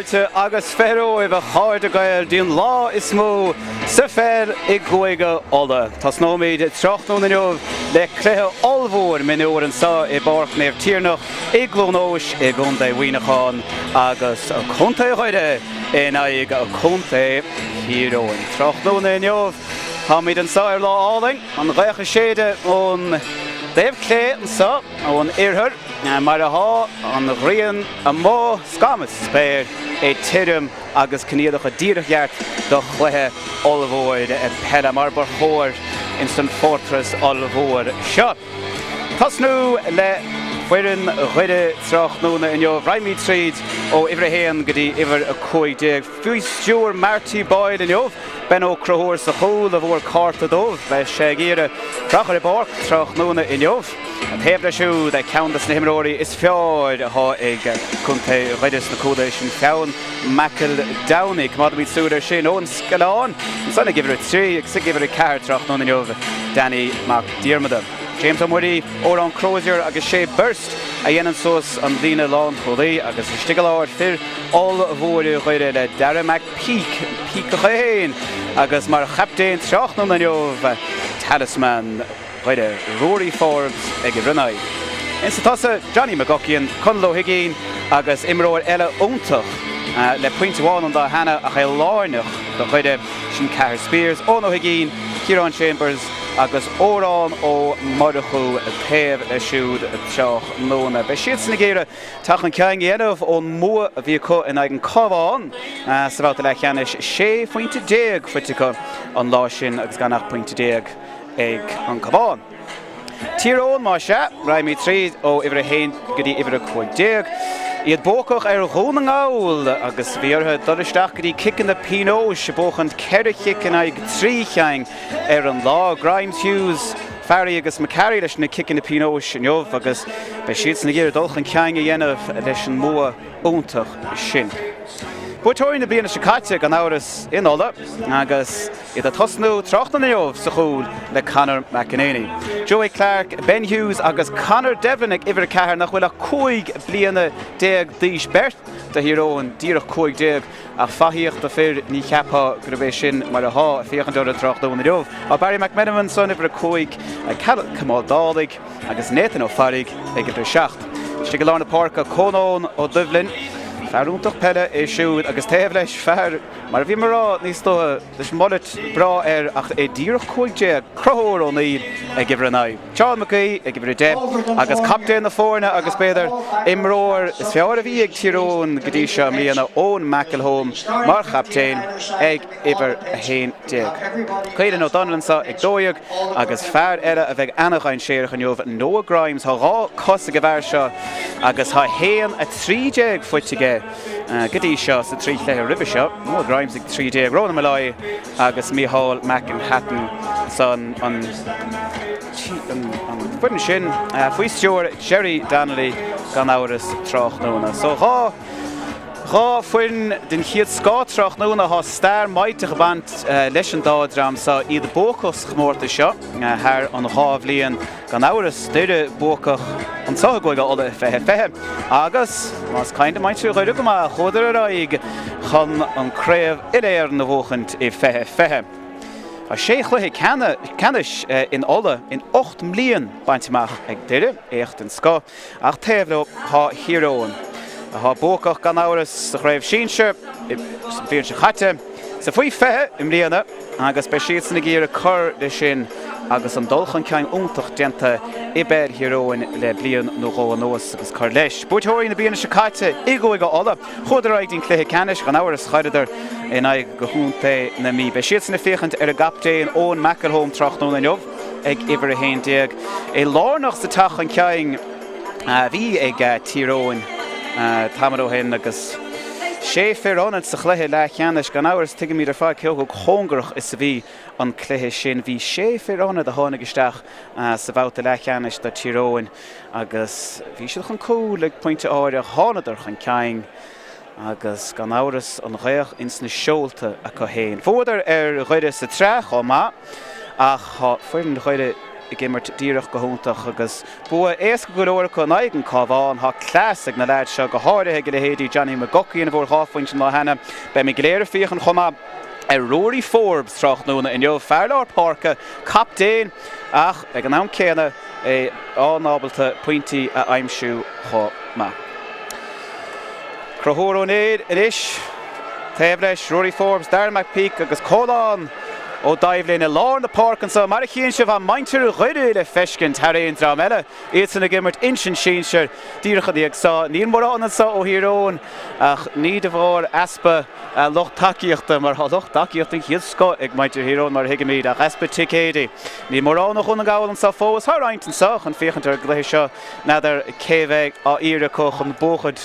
Máilte agus ferro I cháirde gael dín lá is mó sa fer I goige alla. Tás nóméid trochtnú na neomh le cléthe olmhór minúir an sa I barc neamh tíirnach I glónóis I gunda huineáin agus a chunta chuide in aig a chunta híróin. Trochtnú na neomh ha míid an sa lá áling an récha séide ón Dave Clay an sa ón irthir mar a há an rian a mó scamas spéir tirim agus cníadach a díreachheart do chluithe olmhóir pela mar bar chóir in St Fortress olmhóir seo. Tasnú le Fuirin chuide trochnúna in neomh Raimí tríd ó Iverhéan go dtí Iver a 15. Fui Stewart Marty Boyd in neomh Ben ó Crothóir sa chóil a bhór carta dómh le sé gíire trachar I barc trochnúna in neomh. An hebra siú de countess na himróí is feáid a há ag chunta chuides na códa sin feann Macal Downey cumad míid súidir sin ón scaláin. Sanna gifir a trí ag sa gifir a ceart trochnúna in neomh Danny McDiarmid. James O'Murray ó an Crozier agus sé burst a dhéanaan sos an lína lán chodaí agus stigaláir fir all bhór chuide le Darragh McPeak a chéin agus mar chaptéin trochnú na neomh talisman chuide Rory Forbes ag runnaid. In sa tasa Johnny McGuckian Conlo Higgin agus imróir eile óntach le pointháin an dá hena a ché láirnach do chuide sin Cahir Spears ó Higgin, Kieran Chambers agus órán ó Mordechú taobh le siúd teach nóna. Be siad na géire tach an ceang dhéanamh ón mua a bhí có in ag an cabháin sa bhálta le cheannis 6.10 fuitice an lá sin agus gan 8.10 ag an cabháin. Tíreón má se, Raimí tríd ó Iverhéan go dtí Iver a 15. Iad bócach róna ngáil agus bhíortha doristeach go dtí kickan na Pinot se bóchant ceire kickan ag trícheang an lá. Grimes Hughes Farry agus McCarry leis na kickan na Pinot sin neomh agus be siad na géir dulchan ceang a dhéanamh leis an mua óntach sin. Buirteoirí na bliana sicáite gan áras in ola agus iad a tosnú trochtna na neomh sa chúl le Conor McEnany. Joey Clark, Ben Hughes agus Conor Devlin ag Iver Cahir nach bhfuil a 5 bliana déag díos bert de hiróin díreach 5 a faíocht a fir ní cheapá go bhéh sin mar a há a fiochan deir a trochtna na neomh. A Barry McMenamin son Iver a 5 a Camal Dálaigh agus Nathan O'Farrig ag Iver 7. Stigalána Parka Conón ó Dublin Fearúntaach pelle é siúd agus taobh leis fear mar bhí marrá níos dótha leis mullet bra ach é díreach 5 crothóir ó níl ag Iver an Aibh. John McGee ag Iver 10 agus captain na fórna agus beidir imróir is fear a bhí ag tíreón go dtí seo mlíana ón McElhone mar captain ag Iver a 10. Chéidir nó Donlan sa ag dóiag agus fear eile a bheith annachchain séirech an neomh Noah Grimes há rá cos a go bhar seo agus há héan a 3 fuitige Gidí seo sa trí léir ribbe seo, Noah Grimes ag 3 Róna Malai agus Micheál McInhatton san an fuin sin faoi Stewart Jerry Donnelly gan áras trochnúna. So Gá fuin den chiad scá trochnúna há stair maitach bant leis an dádram sa iad bócas chmórta seo thar an bhlíon gan áras duire bócach an sa goige ola fethe agus más caiinte maitú chuide go má chodar a raig chun an créamh iléir na bhóchant I fethe. A sé chluithe canis in ola in 8 mblion bainteach ag duire écht an scá ach taobh le há hiróin. A há bócach gan áras sa chraibh sínse bhíonn se chaite sa faoi fethe I mbliana agus be siad na géire chur le sin agus an dulchan ceang úntach déanta iber hiróin le blion nó gá nóas agus chur leis. Buirteoirí na bliana sicáite I goige ola chudar ag dín chluthe canis gan áras chaidir in ag go húnta na mí. Be siad na féchant a gaptéin ón McElhone trochtnú na neomh ag Iver a 10. É lárnach sa tachan ceang bhí ag tíróin Tamar O'Hain agus sé fearránad sa chluithe le cheannis gan áras tuige míad ar fáil ceol go chóngarach is sa bhí an cluithe sin bhí sé fearránad a tháinig isteach sa bhálta le cheannis do tíróin agus bhí siad chun cúil ag pointe áir a tháinadar chun ceang agus gan áras an réach ins na seolta a go héin. Fódar chuide sa trech ó má ach fuirin chuide I gimmert díreach go húntaach agus bua éasca go leor go naigen cábháin há clásig na leid seo go háirithe go le héadí Johnny McGuckie in bhór háfuint na hena be mi gléir fiochan chuma Rory Forbes trach núna in jo Fairlár Parka captain ach ag an am céna ánábalta pointí a aimsú chuma. Crothór O'Neill in ish Teblesh, Rory Forbes, Darren McPeak agus Colin ó daimhlín in lár na park an so mar a chéan se bh maintir chuidir le fescin taréon drámile iad san na gimmert insin sin seir dírecha díag sa níon mór an sa ó hiróin ach ní de bhór aspa loch takeíochta mar loch takeíochta chiad sco ag maintir hiróin mar hiigeméid ach aspa ticédi ní mór an chun na gáil an sa fós thar aint an sa an fiochantar gléis seo nadidir céhheith á íre coch an bóchad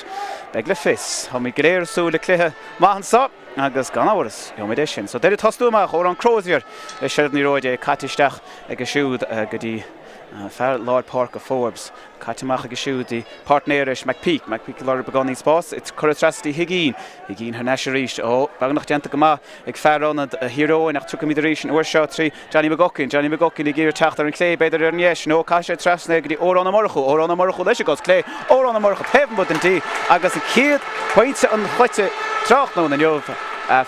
beg le fis ha mi gréir sú le cluthe maithan sa agus gan áras mé sin. So déidir tasúach ó an Crozier le seirad ní roide catisteach ag siúd go dtí Fairlár Parka Forbes catimeach ag siúd í partnéiris McPeak lár beganí spás it's chutrastí Higín haar neisi ríist ó bagnach deanta go má ag fearránad a hiróin nach tucha míidiréis an uair seo trí Johnny McGuckie i ggéir teachtar an clé beidir ar níis nó caiise trasna go dtí órán na marchu leis gos clé órán na marchu hefn bud an tí agus an céad pointe an chluite trach nó na neomh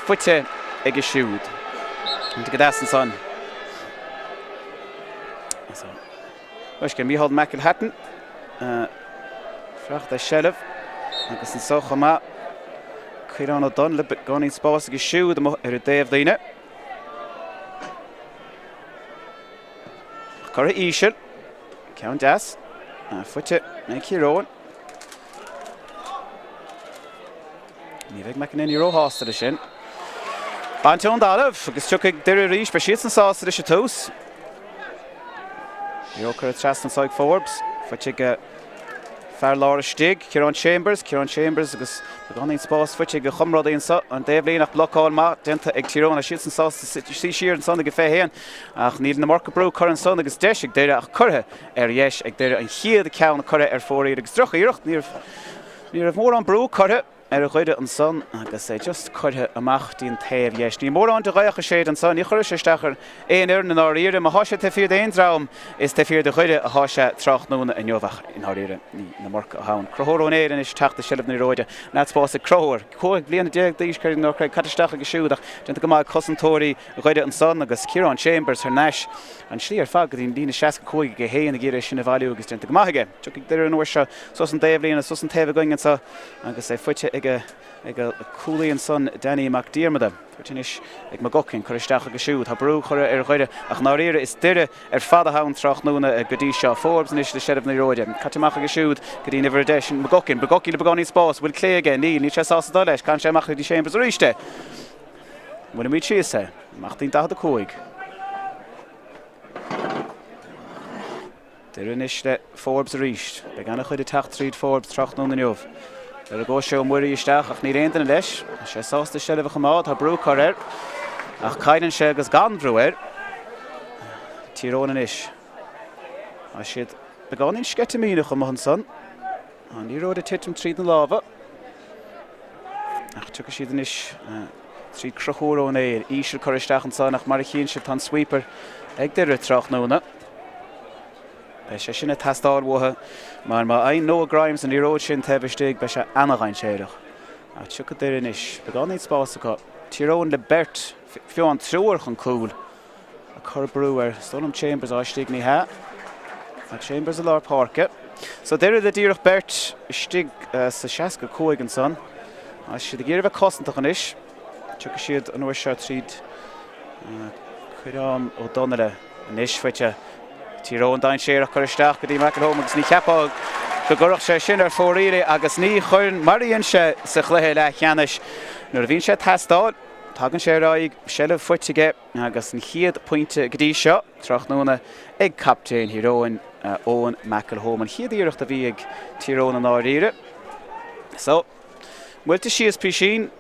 fuite ag siúd. Go dásan san. Weis gan Mícheál McElhatton freacht a shelf agus an socha má chuirán ó don le gáín spás agus siúd ar a déobh daoine. Cur a ísir ceann deas fuite na ciróin. Ní bheith mecin in róhásta a sin. Bantón dalamh agus tuigh deir ríis be siad an sásta a se tús. Jócar a tras an sáig Forbes, fuite go Fairlár stig, Kieran Chambers agus beganín spás fuite go chumrád éon sa an déobhlíon nach blocáil má denta ag tíróin a siad an sásta sí siar an sanna go féhéan ach níl na marca brú chur an son agus deis ag déire ach curthe ar dhéis ag déire an chiad a ceann curthe ar fóraí agus drocha iirecht ní rah mór an brú curthe ar a chuide an son agus é just chuirthe amach dín taobh dhéis. Ní mór an de gaiacha séad an son, ní chuir sé stachar éon ar na áíire, má háise te fiad éon drám is te fiad de chuide a háise trach núna a neomhach in áíire na marca a hán. Crothór O'Neill is teachta silh na róide, ná spás a crothór. Cóig bliana déag díos chuir nó chuid catisteach agus siúdach, denta go má cosantóirí a chuide an son agus Kieran Chambers ar neis an slí ar fad go dtín dína 65 go héana a ggéire sin na bhailiú agus denta go maithaige. Tuigh deir an uair seo sos an déobhlíon sos an taobh going an sa agus é fuite ag a cúlaíon son Danny McDiarmid fuitinis ag McGuckie chuiristeach agus siúd tá brú chuir ar chuide ach náíire is duire ar fad a hán trach núna a godí seo Forbes níos le seirbh na róide catimeach agus siúd go dtí nihar deis McGuckie le beganí spás bhfuil clé aige ní sé sásta dá leis can sé amach dí Chambers ríiste bhfuil míid síosa machtaín 15. Deirenis le Forbes ríist be ganna chuide techt tríd Forbes trach núna neomh. Er go sé muirí isteach ach ní réantain leis, sé sásta seirbh chamád tá brú choir ach caiidan sé agus gan brúir tíróin is. A siad beganín scetamína chum an son an ní róid a titim tríd na láha ach tucha siad is tríd Crothór O'Neill ísir chuiristeach an son ach mar a chéann siad tan sweeper ag deire trach núna. Bei sé sinna tastáilmhatha mar má ein Noah Grimes an íróid sin tebhiste be sé anaghain séireach. A tucha deir is beganín spás acu tíróin le bert fiú an trúir chun cúil a chur brú ar Stoneham Chambers áistigh ní ha a Chambers a Lár Parka. So deir le díreach bert istigh sa 65 an son a siad a ggéirbh cosantach an is tucha siad an uair seo tríd chuirám ó Donnelly an is fuite tíróin dain séireach chuiristeach go dtí McElhatton agus ní ceapá go gurach sé sin ar fóraíre agus ní chuirn maríonn sé sa chluithe le cheannis nuair a bhíonn sé tastáil tagann sé ráig seileadh fuitige agus an chiad pointe go dtí seo trach núna ag captain hiróin Owen McElhatton chiad íireacht a bhí ag tíróin an áiríre. So muilte síos pí sin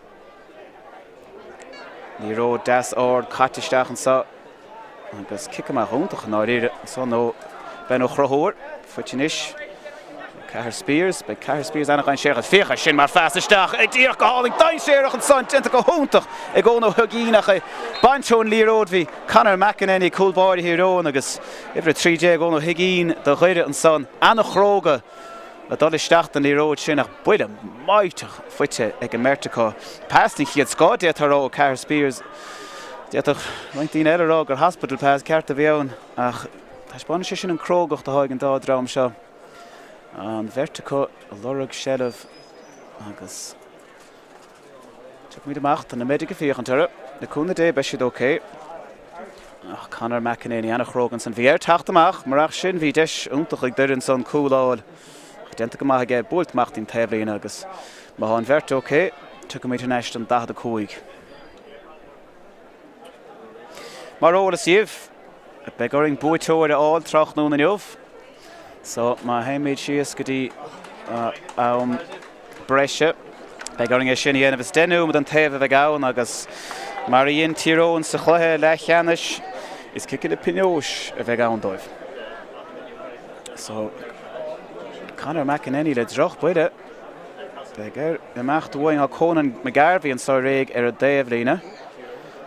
ní ró deas ár catisteach an sa agus kick amach húntaach an áiríre son nó ben ó Crothór fuitinis Cahir Spears, by Cahir Spears anach an séach fécha sin mar fáisteach ag tíoch go háling dain séach an son tenta go húntaach ag ó nó thugínach é banseún líród hí Conor McEnany coolbáir hírón agus ifre 3J ag ó nó higín do chuide an son anach róga a dul isteach an líród sin ach buide maitach fuite ag an merteá pásting chiad scáide tarrá Cahir Spears Diach 19 eile gur hospital pass ceart a bheann ach tá spáine sé sin an crógach do haig an dá drám seo an vertico lorug shelf agus tuag mí amach an na medica fiochantere na cúna dé be siad okay ach Conor McEnany anach rógan san bhí tacht amach marach sin bhí deis úntach ag deireann son cúláil denta go maith ag bult machtín tablín agus má an vert okay tuag mí neist an 15 Mar óla siomh be goring buitóir áil trach nó na neomh so má haimid sios go dtí breise be goring é sin dhéanamh is denú an taobh bheith ann agus mar íon tíróin sa chluthe le cheannis is cicid a pinóis a bheith ann dóibh. So Conor McEnany le droch buide be gur amach dúin á Conan McGarvey an sa réig ar a déobh lína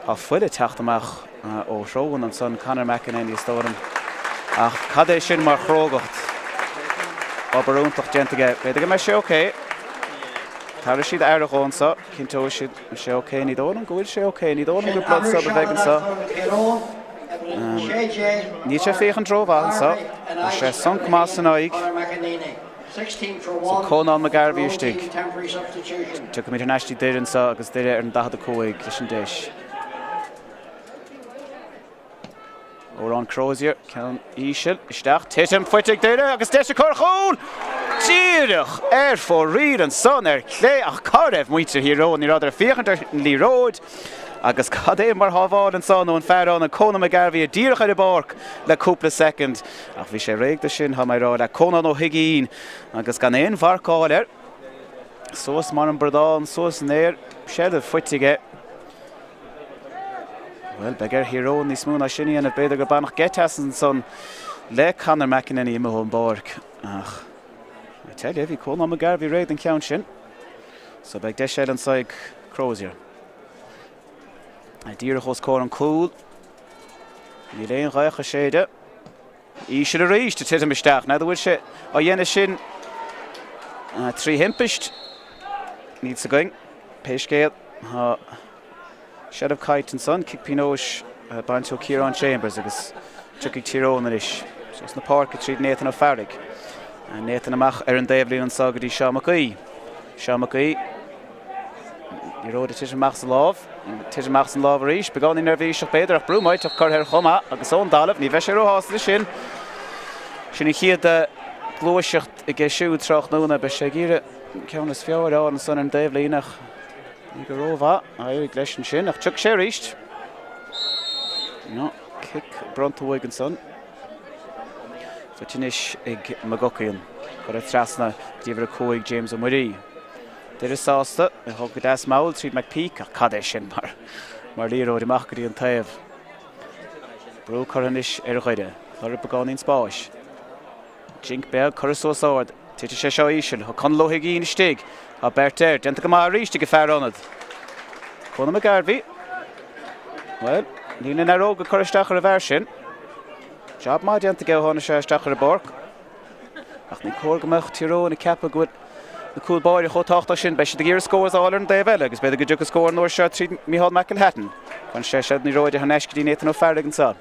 á fuile teacht amach ó srógan an son Conor McEnany stóran ach cad é sin mar chrógacht obarúntaach gentige beidir go me sé okay Tar siad airachónsa cinnto siad sé okay ní dónam go bhfuil sé okay ní dónam go blood sub a bheith sa ní sé féchan dróbháil sa sé sonc más an áig Conan McGarvey istig tu go mí neistí deireann sa agus deireadh ar an 15 leis an déis Oran Crozier can Ishil isteach Titim fuitig deire agus deise chorchún Tíirech fór riad an son clé ach Cardiff muinte híró ní radidir féchantar líróid agus cad é mar hábháil an son ó an fearrán an Conan McGarvey a díirech ar a barc le cúpla second ach bhí sé réigde sin ha rá le Conan ó higín agus gan éon bharcáil sós mar an bradán sós néir séad fuitige Well, begur híró ní smúna sinní an a beidir go bannach getas an son le Conor McEnany imime an barc ach I tell you, bhí Conan McGarvey réid an ceann sin so beag de sé an saig Crozier a díirech os cór an cúl ní léon gaicha séide í se a rééis de titim isteach na bhfuil sé á dhéana sin trí himpeist ní sa going peiscéad Shed of Kite and son, kick Pinóis Bancho Kieran Chambers agus tuigh tíróna is. Sos na park a tríd Nathan O'Farrick. Nathan amach ar an Dablin an sagadí Sean McGee. Sean McGee ní ród a tiis amach sa láb. Tiis amach sa láb ríis. Begáin í nervhíiseach beidir ach brúmáid ach chuir chuma agus ón dalamh ní bheith sé róhásta sin. Sin i chiad a glóiseacht i gceisiú trach nóna be sé gíre ceannas feabhar an son an Dablínach. Ní go róbha a ag leis an sin ach tuig sé ríist. No, kick Brontawoig an son. Futinis ag Magokian. Got a trasna díomhar a cóig James O'Murray. Deir is sásta a thug go das maul tríd McPeak ach cad é sin mar líróid amach go dtí an taobh. Brú choranis ar a chuide. Chur begáin spáis. Jink beag chur sósáid. Tite sé seo ísin, chu con lothaigín stig. A Berter, denta go má ríiste go fearrónad. Conan McGarvey. Well, ní na róga choristeach ar a bhar sin. Job má denta go hána sé isteach ar a barc. Ach ní cór gomach tíróin na cepa go na cúlbáir a chotáachta sin be sé de gír scóras áil an Dave agus beidir go dúcha scóir nóir seo tríd Micheál McElhatton. Chun sé sead ní róide haneis go dtí Nathan O'Farrick an sa.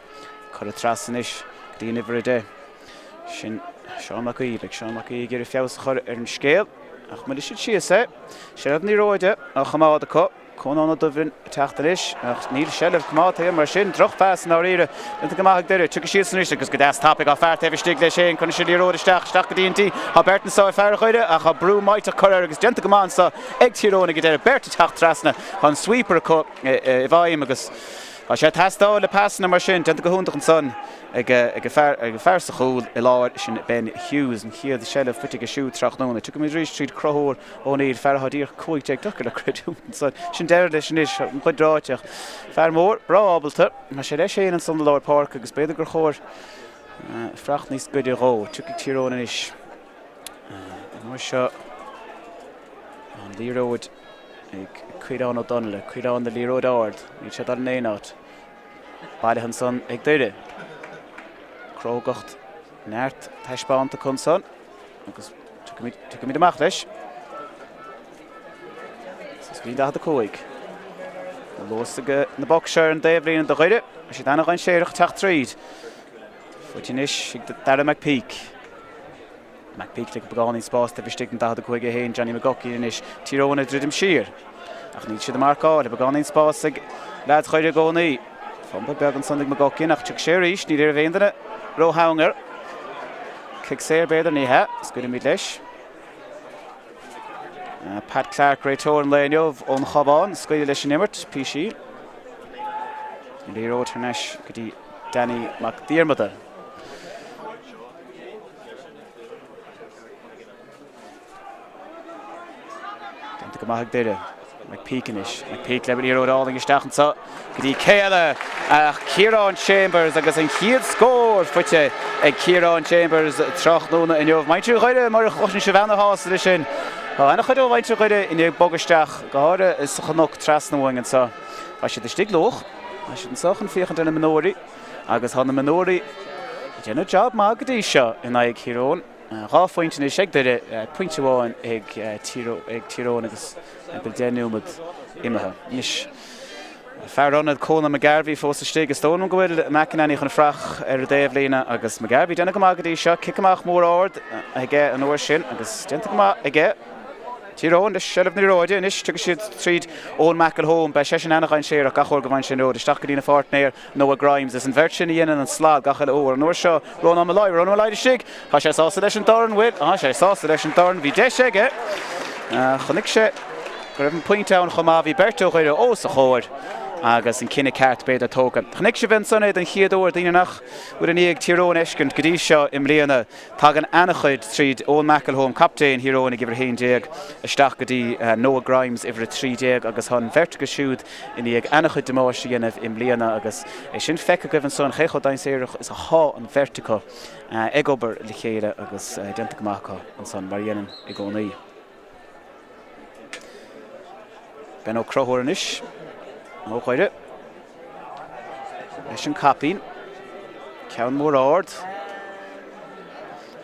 Chur a trasan is go dtí nibhar a dé. Sin Sean McGee, beag Sean McGee gur a feabhas chur ar an scéal. Ach mar is siad sé. Séad ní róide a chamáda có. Conan a dubhin teachta is. Ach níl sellh chamáta mar sin droch fás ná riire. Denta go maith deireadh tuigh siad san is agus go das tapig á fear taobh stig lei sé chun sin líróid isteach go dtí ha Bertan sa fear chuide ach ha brú maite chur agus denta go máin sa ag tíróna go deireadh Berta teach trasna chun sweeper có I bhaim agus a sé tastáil le pasna mar sin denta go húntaach an son ag fear sa chúl I láir sin Ben Hughes an chiad sellh fuitig a siú trach nóna. Tu go mí rí tríd crothóir ó níd fearthadír chuig teag ducha le creú sin deir leis sin is an chuid ráiteach. Fear mór bráábalta mar sé leis sé an son láir park agus beidir gur chóir freacht níos goidirró tu tíróna is Nó seo an líróid ag cuireán ó Donla, cuireán na líróid ard, ní sé dar néát. Bailachan son ag dúire. Crógacht neart taispáanta chun son, agus tu mí amach leis. Sa scrín da a cóig. Lósta na boxer an déhlíon do chuide, a sé dana an séireach teach tríd. Fuitinis ag Darragh McPeak. McPeak le begáin spás de bhstig an da a cóig a héin Johnny McGuckie inis tíróna dridim siar. Ach ní siad marcáil, begáin spás ag lead chuide gcónaí. Fomba beag an sonnig McGuckie nach tuag sé ríis, ní ar bhéindana Róhanger. Kick séir beidir ní he, scuid míad leis. Pat Clark réitóir an léinneomh ón chabán, scuide leis an imirt, P.C. Líróid tarneis go dtí Danny McDiarmada. Danta go maithag deire, McPeak inis. McPeak le líróid áling isteachn sa, go dtí céile Kieran Chambers agus an chiad scór fuite ag Kieran Chambers trach nóna inniuh. Maintú chuide mar chosna se bhena hása lei sin. Ana chuide bhaintú chuide inniuh bogasteach go háire is chanach trasna bhaingan sa. Ba sé de stig loch, ba sé an sachan fiochan den na Minori, agus han na Minori déanú job má go dtí seo in ag Kieran. Rá fointin is ag deire pointe bháin ag Tyrone agus bil déanúmad imethe. Nis Fearrannad Cóna McGarvey fós a stig a stónm go bhfuil McInerney chun frach ar a déobhlína agus McGarvey déanana go má go dtí seo cicamach mór ard aige an uair sin agus déanta go má aige Tyrone is seirbh ní róide inis tugadh siad tríd ón McElhone ba sé sin annach an séar a gachor go bhain sin róid isteach go dtína fáirtnéir Noah Grimes is an bheirt sin dhéanaan an slád gachal óir an uair seo Ronan Malloy stig há sé sása leis an darn bhfuil sé sása leis an darn bhí de aige chunig sé go raibh an pointe an chomá bhí bertó chuide ó sa chóir agus an cinenne ceart beidir tógan. Chnig sé bhain sanna an chiadúir daine nach bud an íag Tyrone eiscint go dtí seo im líana tá an anachuid tríd ón McElhone captain Tyrone ag ibre 1 isteach go dtí Noah Grimes ibre 3 agus hon vertiga siúd in íag anachuid demáis dhéanamh im líana agus é sin feice go bhann son chécho dain séireach is a há an vertica ag obair le chéile agus déanta gomacha an son mar dhéanaan i gcónaí. Ben ó crothúir inis. Ó chuide. Leis an capín. Ceann mór ard.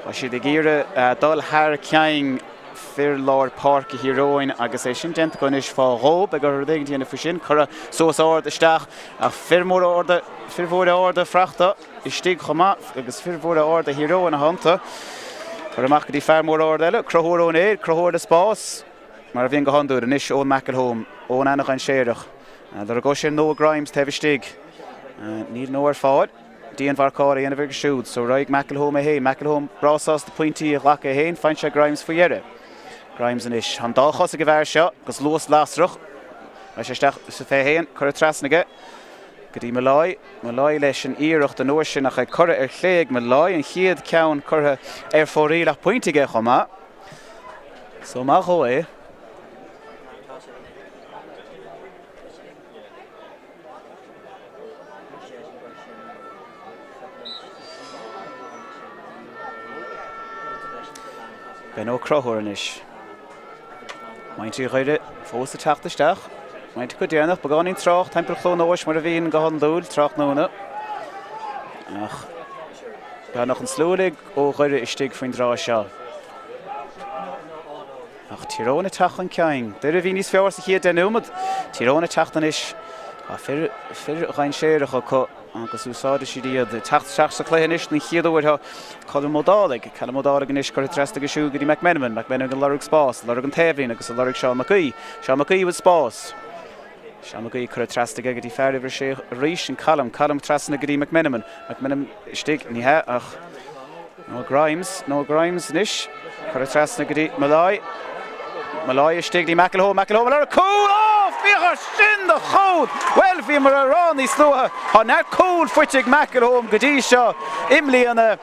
Tá siad ag gíre dul thar ceang fir Lord Park i Tyrone agus é sin déanta go inis fá rób ag gur dhéana déanana fa sin chura sós ard isteach a firmór ard a frachta i stig chomá agus firmór ard a Tyrone a hananta. Chur amach go dtí fearmór ard eile, crothúir ón éad, crothúir a spás. Mar a bhíon go handúir inis ón McElhone ón annach an séireach. Dar go sin Noah Grimes tebh stig. Níl nó ar fáid. Díon bharcáir a dhéanamh siúd, so roigh McElhone a héin. McElhone brásás de pointí a ghlacha a héin, fain sé Grimes fa dheire. Grimes inis an dáchas a go bhhair seo, gus luas lásrach. Ra sé isteach sa fé héin, chur a trasnaige. Go dtí Malloy leis an íireacht an uair sin nach chur ar chléig Malloy an chiad ceann churtha ar fóríach pointige chomá. So má cho é. Ben ó crothúir inis. Maintí chuide fós a teachta isteach. Maintí go déanamh begáin trach tempel chlón óis mar a bhíon go handúil trach nóna. Ach ga nach an slúlaigh ó chuide istigh faoin drá seo. Ach Tyrone teach an ceang. Deir a bhí níos fearr sa chiad denúmad. Tyrone teachtan is fir rein séireach go agus úsáide si iad teach sa chléan is na chiadúir Callum-Modálaigh inis chuir trasta go siú go dtí McMenamin an lorug spás, lorug an taobhlín agus a lorug Seán McGuí. Seán McGuí bhfuil spás. Seán McGuí chuir trasta go dtí fear ibre sé ríis an Callum trasna go dtí McMenamin. McMenamin stig ní he ach Noah Grimes inis chuir trasna go dtí Malloy stig dtí McElhone ar cúl Fíochar sin de chód. Well bhí mar a rán níos slútha. Tá net cúl fuitigh McElhone go dtí seo imlíana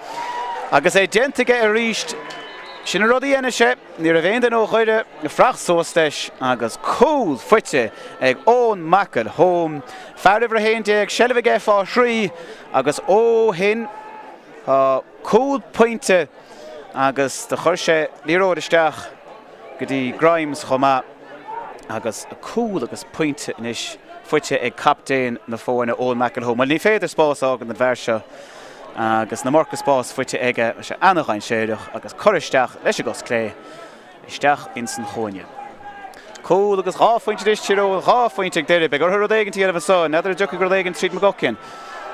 agus é déantaige a ríist sin a rudí dhéana sé ní a bhéon den ó chuide na frach sóstais agus cúl fuite ag ón McElhone. Fear ibre 1 sellh ag fá 3 agus ó hin cúl pointe agus de chuir sé líróisteach go dtí Grimes chomá agus a cool agus pointe inis fuite ag captain na fóna ó McElhone. Well, ní féidir spás ágan na bheirseo agus na marcas spás fuite aige se annachchain séireach agus choristeach leis agos clé isteach in san chóine. Cool agus ráfointe is tíró ráfointe ag deireadh begur thur éigen tíanamh sá neidir a dúcha gur éigen tríd magocin.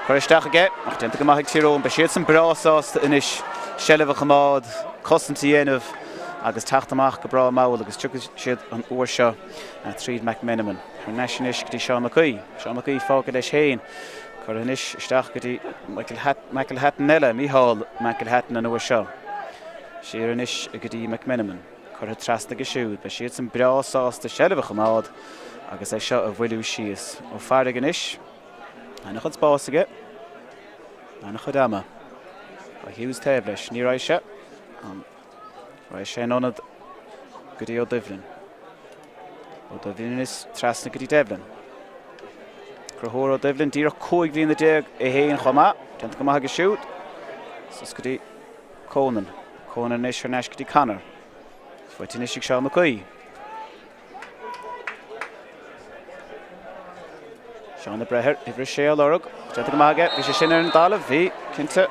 Choristeach aige ach denta go maithigh tíró be siad san brásásta inis sellibh chamád cosintí dhéanamh agus taachtamach go bra máil agus tucha siad an uair seo tríd McMenamin. Ar neisinis go dtí Seán McCuí fágad leis héin. Chur inis isteach go dtí Michael Hatton eile, Mícheál Michael Hatton an uair seo. Siar inis go dtí McMenamin. Chur trasna go siúd, be siad san brásásta sellibh chamád agus é seo a bhfuilú síos. Ó fearr inis, ana chud spás aige, ana chud ama. Ba hiús taobh leis, ní raibh se. Raibh sé anad go dtí ó Dublin. Ó Dublin is trasna go dtí Dublin. Crethóir ó Dublin, díreach 5 bhíon na déag é héin chomá, denta go maithe go siúd. Sus go dtí Conan. Conan is ar neis go dtí Conor. Fuitin is ag Seán McCuí. Seán na brethir, ihre sé a lorug. Denta go maithe, bhí sé sin ar an dálamh, bhí cinnte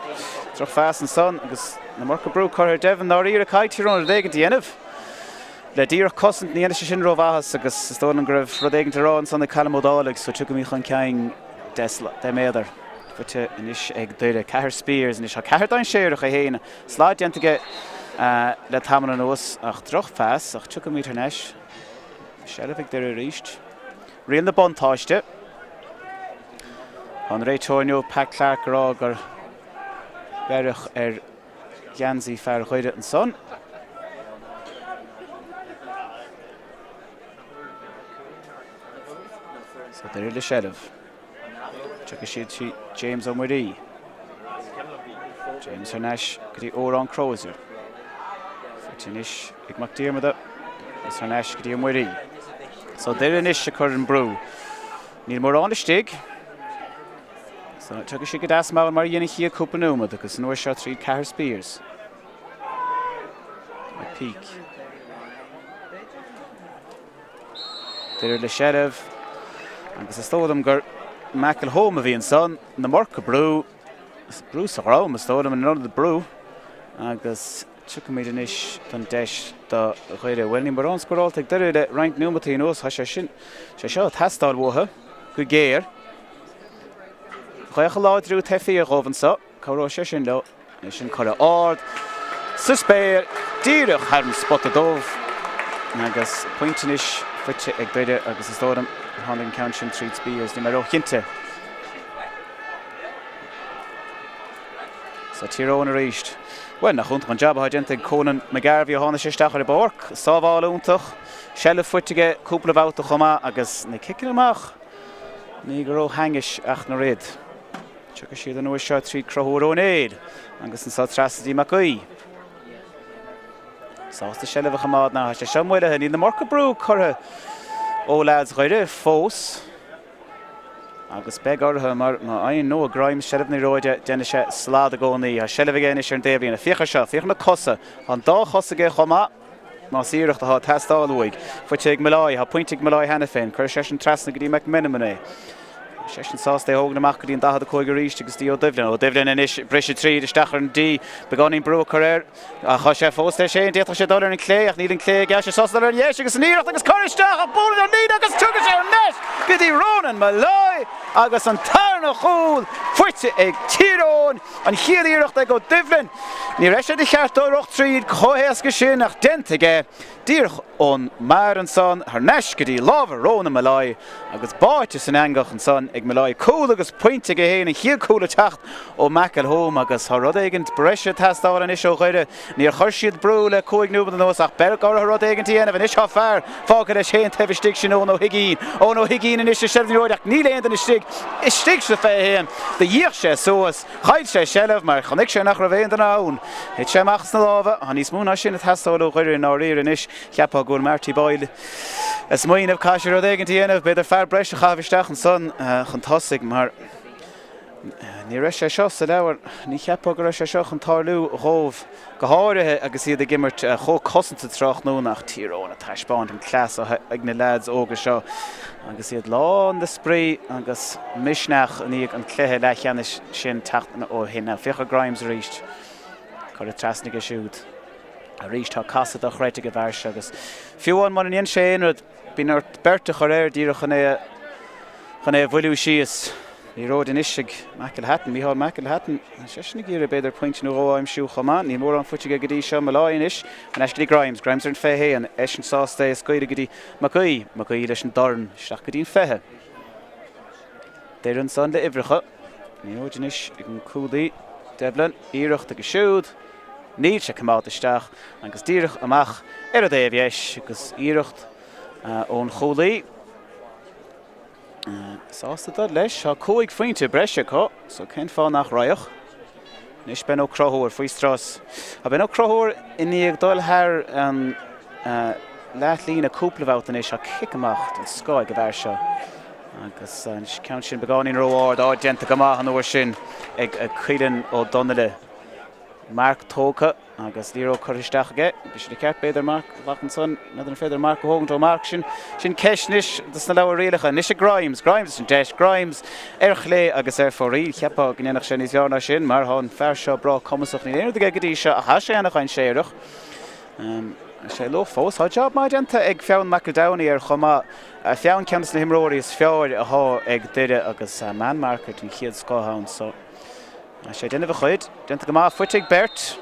troch fás an son, agus na marca brú chuir Devon náir a caiitiúrón a dhéigen díanamh. Le díreach cosint ní sé sin rómhachas agus is dóna go raibh rud éigen rán san na calamódálaigh, so tu go mí chun ceang de méadar. Fuite inis ag dúire Cahir Spears, inis a Cahir dain séireach a héine. Sláid diantaige le taman an os ach troch fás, ach tu go mí tarneis. Sellibh ag deireadh ríist. Rion na bontáiste. An réitóinio Pat Clark rá gur beirich ar Gianzi fear chuide an son. So there le sellibh. Tucha siad James O'Murray. James Harnesh go dtí Óran Crozier. Fuitinis ag McDiarmid is Harnesh go dtí O'Murray. So there inis se chur an brú. Níl mór an istig. So tucha siad go dasmá mar dhéana chiad cúpanúmad agus an uair seo tríd Cahir Spears. A peak. There le sellibh. Agus is tódam gur McElhone a bhí an son, na marca brú sa rám, is tódam an another brú, agus tucha míad inis don deis do chuide bhfuil mar an scoráil ag deireadh le roinnt nuamataí an os, sé seo a testáil mhótha go géir. Chuocha láidrú tefií a ghabhann sa, cabhrá sé sin le, is sin chur ard, sa spéir, díreach harm spot a dómh, agus pointinis fuite ag deireadh agus is tódam Honda Count sin tríd Spears ní mar ó chinnte. So tírón a ríist. Well, nach chunt an jab a haidente Conan McGarvey a hána séisteach ar a borc, sábháil úntach, sellibh fuitige cúpla bhauta chomá agus na cicin amach. Ní go raibh hangis ach na réad. Tucha siad an uair seo tríd Crethóir Ó Néad, agus an sá trasatí McCuí. Sásta sellibh a chamád ná, sé seo muile ní na marca brú chutha ó lads chuide fós. Agus beg ortha mar aon nó a Grimes sellibh na róide déine sé slád a gcónaí, a sellibh ige inis ar an déibhíon, a fíocha seo, fíocha na cosa, an dá cosa ige chomá, má síireachta há testáil uaig, fuite ag Malai, há pointe ag Malai hena féin, chuir sé sin trasna go dtí McMenamin é. Sé sin sásta óg na mach go dtí an dahad a chuig a ríist agus dtí ó Dublin. Ó Dublin inis brise tríd isteach ar an dí beganín brú chuir a chu sé fósta sé an déach sé dul ar an clé ach níl an clé gas sé sásta ar an dhéis agus níocht agus choristeach a búla ar níd agus tuga sé ar nes go dtí Ronan Malai agus an tarna chúl fuite ag Tyrone an chiaíireacht ag ó Dublin. Ní reis sé de chearttóireacht tríd chohéas go sin ach dentige díreach ón mar an son ar nes go dtí lábhar Ronan Malai agus báite san angach an son ag Malai cúl agus pointe go héana chiad cúla techt ó McElhone agus thá rud éigent breise testáil an isio chuide níor chuir siad brú le cúig nuamad an os ach beir gur rud éigent dhéanamh an isio fearr fágad leis chéan taobh sin ó nó higín in is sellibh ní roideach ní léon an is stig sa fé héan de díoch sé soas chaid sé sellibh mar chonig sé nach ra bhéon den ann. Hit sé machs na lábha a níos múna sin a testáil ó chuidir ná riir in is cheapá gúil martí bail. Is muoinmh caiise rud éigent dhéanamh beidir fearr breise chahisteach an son chun tosaigh mar Ní raibh sé seo sa leabhar ní cheappa go raibh sé seo an tarlú rómh go háirithe agus iad a gimmert cho cosanta trach nó nach tíróna taiispáint an clás ag na lads ógus seo agus iad lán de sprí agus misneach aníag an cléthe le cheannis sin teachna ó hinna ficha Grimes ríist chu a trasnig a siúd a ríist tá casad a chreite go bhhair agus fiúháin man in sé inrad bín ar berta chu réir díra chun é bhfuilú síos ní ród in isig Michael Hatton, Micheál Michael Hatton, sesna gíre beidir point nó róim siú chamán, ní mór an fuite go dtí seo maláin is, an eiscilí Grimes ar an fethe an eis an sásta is goide go dtí Macaí leis an dorn, isteach go dtín fethe. Déir an son le ibrecha, ní ród in is ag an cúdaí, Devlin, íirecht agus siúd, níl se cumát isteach, agus díirech amach ar a déobh agus íirecht ón chúdaí. Sásta dod leis, ha cóig faointe breise có, so cén fá nach raioch. Nis ben ó crothóir faoi strás. Ha ben ó crothóir iníag dul thar an leat lín a cúpla bhauta is ha cic amach an scáid go bhhair seo. Agus ceann sin begáín róáir á genta go maith an uair sin ag chuileann ó Donnelly. Mark Tóca agus líro choristeach aige, bis na ceart beidir Mark Lachlanson, na an féidir Mark Hogan do Mark sin ceisnis das na leabhar rialacha, nis Grimes sin deis Grimes chlé agus fórí cheappa gnéanach sin is dearna sin, mar há fear seo bra commasach ní éir de go seo a ha sé annach an séireach. sé lo fós, há job mai genta ag feann McEldowney ar chumá feann ceannas na himróirí is feáir a há ag duire agus Man Market in chiad Scáthán, so sé déanamh chuid, déanta go má fuite ag bert.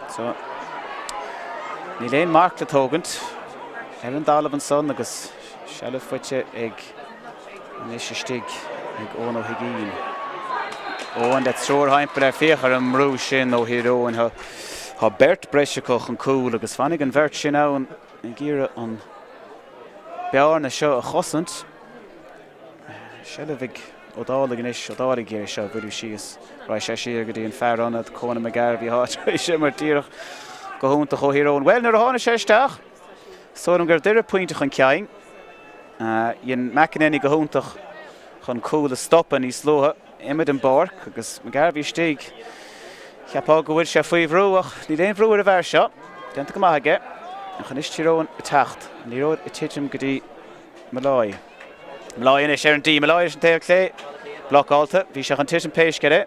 So, ní léon Mark le tógant, an dálamh an son agus se le fuite ag an isistig ag Ónó Higgín. Óan de tróir haimpel ar féchar an mrú sin ó hiróin ha bert breise coch an cúl agus fannig an bheirt sin ann an gíire an bearna seo a chosant. Se le bhíh ódála gan is ódála géir seo bhfuilú síos. Rá sé siar go dtíon fearránna cóna me garbhí háit sé mar tíirech go húnta cho hiróin. Well, nar a hána sé isteach, sólam gur deire pointach an ceáin. Ion McEnany go húntach chun cúl a stoppa níos slótha imid an barc agus me garbhí stig. Cheapá go bhfuil sé faoih bhrúach, ní léon bhrúar a bhar seo, déanta go maith aige, an chun is tíróin a techt, ní ród i tiitim go dtí Malái. Malái is ar an dí, Malái is an taobh clé, blocálta, bhí seach an tiitim péis gede.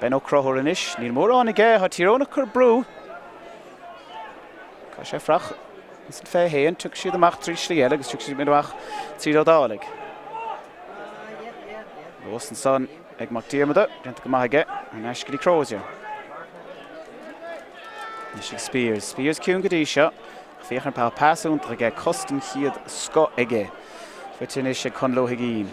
Ben ó crothóir inis, níl mór an aige, ha tírónach chur brú. Cá sé frach, is an fé héan, tuag siad amach trí slíel, agus tuag siad amach trí dálig. Lós an son ag mac díarmada, déanta go maith aige, an eiscilí Crozier. Nisig Spears. Spears ciún go dtí seo, féach an pá pasúnta aige costan chiad sco aige. Fuitin is sé Conló Higgín.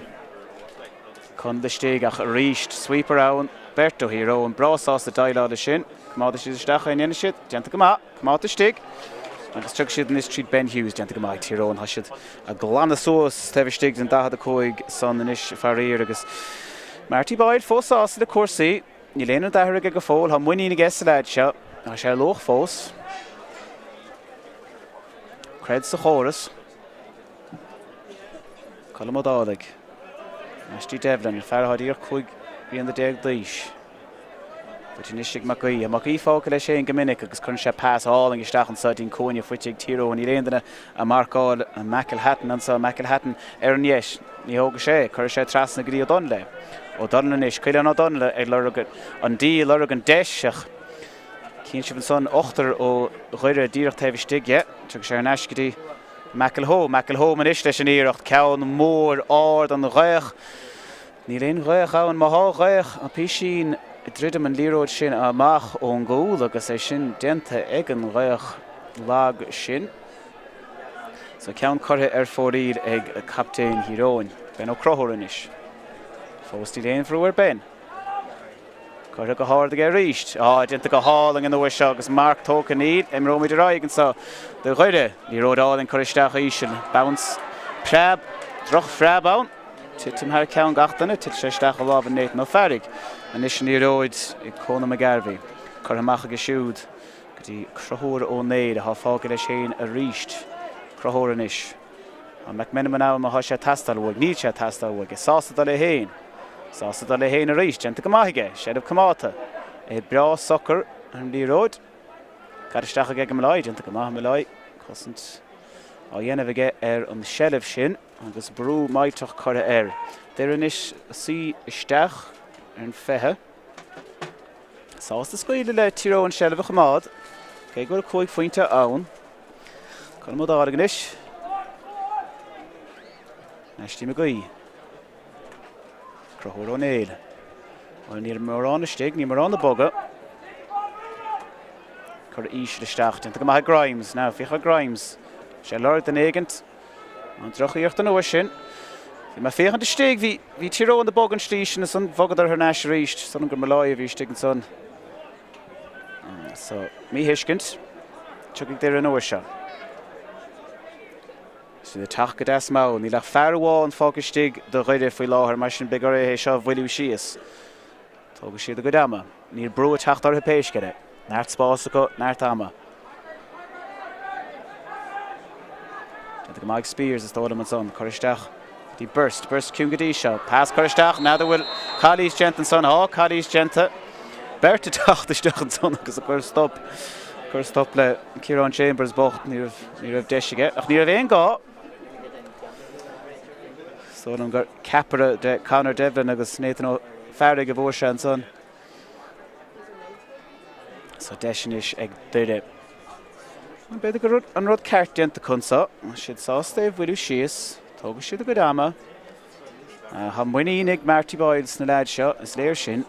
Con de stig ach ríist, sweeper ann, Berto híró an brásás a dailáda sin, cumáda siad isteach in inisiid, déanta go maith, cumáta stig. Agus tuag siad níos tríd Ben Hughes déanta go maith tíróin, ha siad a glanna sós tebh stig den dahad a cóig san inis faríir agus Marty Boyd fós le cuasaí, ní léanú dahar aige go fóil, ha muoín ag eiste leid seo, a sé loch fós. Cred sa chóras. Colm ó dálaigh. Mestí Devlin, fearrthadíar chuig bhíon de déag díis. Fuitin isig Macaí. Macaí fáca lei sé an gomininic agus chun sé pásáil an isteach an sa dín cóine fuite ag tíróin í léanana a marcáil a Michael Hatton an sa Michael Hatton ar an dhéis. Ní hóga sé, chur sé trasna go dtí ó Donnelly. Ó Donnelly is, chuileann ó Donnelly ag lorugad an dí lorugad deiseach. Cín si van son ochtar ó chuire díreach taobh stig, tuag sé an eis go dtí McElhó man is leis an íirecht, ceann mór áard an ghaoch. Ní léon ghaoch ann má há ghaoch an písín dridum an líróid sin amach ón gúil agus é sin déanta ag an ghaoch lag sin. So ceann curtha ar fóríd ag a captéin híróin, Ben ó crothóir inis. Fóstí léon frúar Ben. Curtha go háir ag ríist. Déanta go háling an uair seo agus Mark Tóca níd, imróid a raig an sa de chuide, ní ródáil an choristeach ísin. Bounce, prab, droch frab ann. Titim thar ceann gachtainna, tit sé isteach a láb an néit nó fearrig. An is ní róid i cóna me garbhí. Curtha amach go siúd, go dtí crothóir ó néid a há fága leis sin a ríist. Crothóir inis. An McMenamin ábhar má há sé tastal uaig, ní sé tastal uaig, is sásta le héin. Sásta dá le héana ríis, genta go maithige, séadh camáta. Bra soccer an lí ród. Cadisteach ag go mlaid, genta go maith mlaid. Cosint á dhéanamh aige an seilibh sin, agus brú maidteach cara Déireann is sí isteach an fethe. Sásta scoile le tíró an seilibh chamád. Cé gur chuig faointe ann. Chun mód ágan is. Neistí me gaí. Crothúr ó néil. Níor mar an istigh, ní mar an na boga. Cur ís isteach, genta go maith Grimes. Ná, ficha Grimes. sé leir den éigent. An drochaíocht an uair sin. Bhí mar féchan de stig, hí tíró an de bogan slí sin san bhagad ar neis ríist, san gur maláid a bhí stig an son. So, mí hiiscint, tuigh déir an uair seo. So the tach go das má, ní le fearhá an fágus stig do chuide faoi láthir mar sin begar é seo bhfuilú síos. Tógus siad a go dama. Níl brú a tacht ar péisceire. Náirt spás go, náirt ama. Go Mike Spears is tóla man son, Coristeach. Dí burst ciún go dtí seo. Pass Coristeach, náda bhfuil Callís Genta son, Callís Genta. Berta tacht isteach an son, agus a chur stop le Kieran Chambers bocht ní raibh deisige. Ach ní raibh éon gá. So an gur capara de Conor Devlin agus Nathan O'Farrig a bhór se an son. So deisin is ag duire. Beidir go an rud ceart déanta chunsa, siad sásta bhfuilú síos, tógus siad a go dama. Tá muoínig Marty Boyle sna leid seo, is léir sin.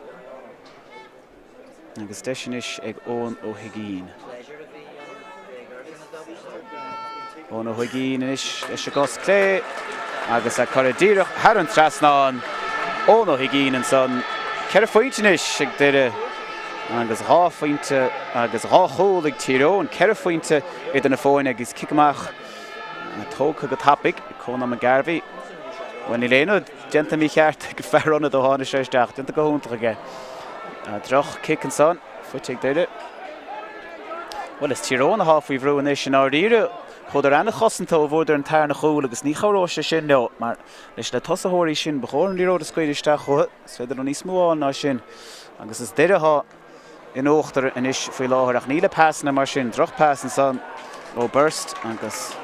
Agus deisin is ag Owen O'Higgin. Owen O'Higgin is leis a gos clé, agus a chur díreach har an trasnáin Owen O'Higgin an son. Ceir faoitin is ag duire. Agus ráfuinte agus ráthólaigh tíró an ceir faointe idir na fóin agus cicamach tócha go tapig chun am garbhí. Bhain i léanú genta mí cheart go fearrónna do hána séisteach, genta go húntaach aige. Droch cic an son, fuite ag duire. Well, is tíró na háfaí bhrúin is sin áiríre, chud ar anna chosantá bhór an tarna chúil agus ní chóráiste sin leo, mar leis le tosathirí sin bechóir an líród a scoidisteach chutha, is féidir an níos móáin ná sin. Agus is deireá in óachtar in is faoi láthir ach níle passanna mar sin, droch passan son ó burst agus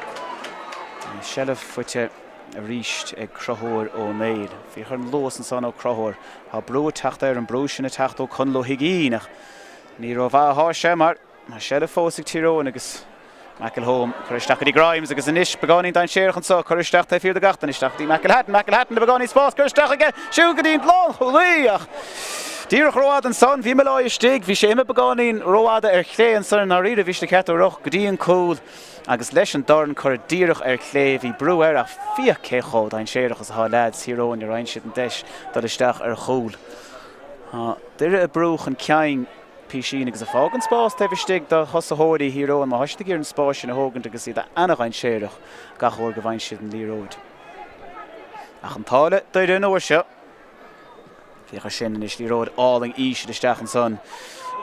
seilibh fuite a ríist ag crothúir ó néil. Bhí chur an lós an son ó crothúir. Tá brú a techt ar an brú sin a techt ó chun O'Higgin ach ní rá bhá sé mar seilibh fósaigh tíróin agus McElhone, Coristeach í Grimes agus inis begáí dain séirchan so, Coristeach tá fiú a gatan isteach dí McElhatton na begáí spás, Coristeach aige siú go dtín lán chuíach. Díreach roiád an son, bhí me lá istigh, bhí sé imime begáín roiáda ar chlé an son na riad a bhís le ceú roch go dtíon cúil agus leis an darn chur díreach ar chlé bhí brú ar ach fiach céchó dain séirechas há lead síróin ar ein siad an deis dal isteach ar chúil. Díre a brúch an ceang Písín agus a fágan spás tá bhístig do chosathirí híró an má haiste gur an spás sin a hógan agus iad annachhain séireach gachóir go bhain siad an líróid. Ach an tála doid an uair seo. Bhícha sin is líróid áling ís isteach an son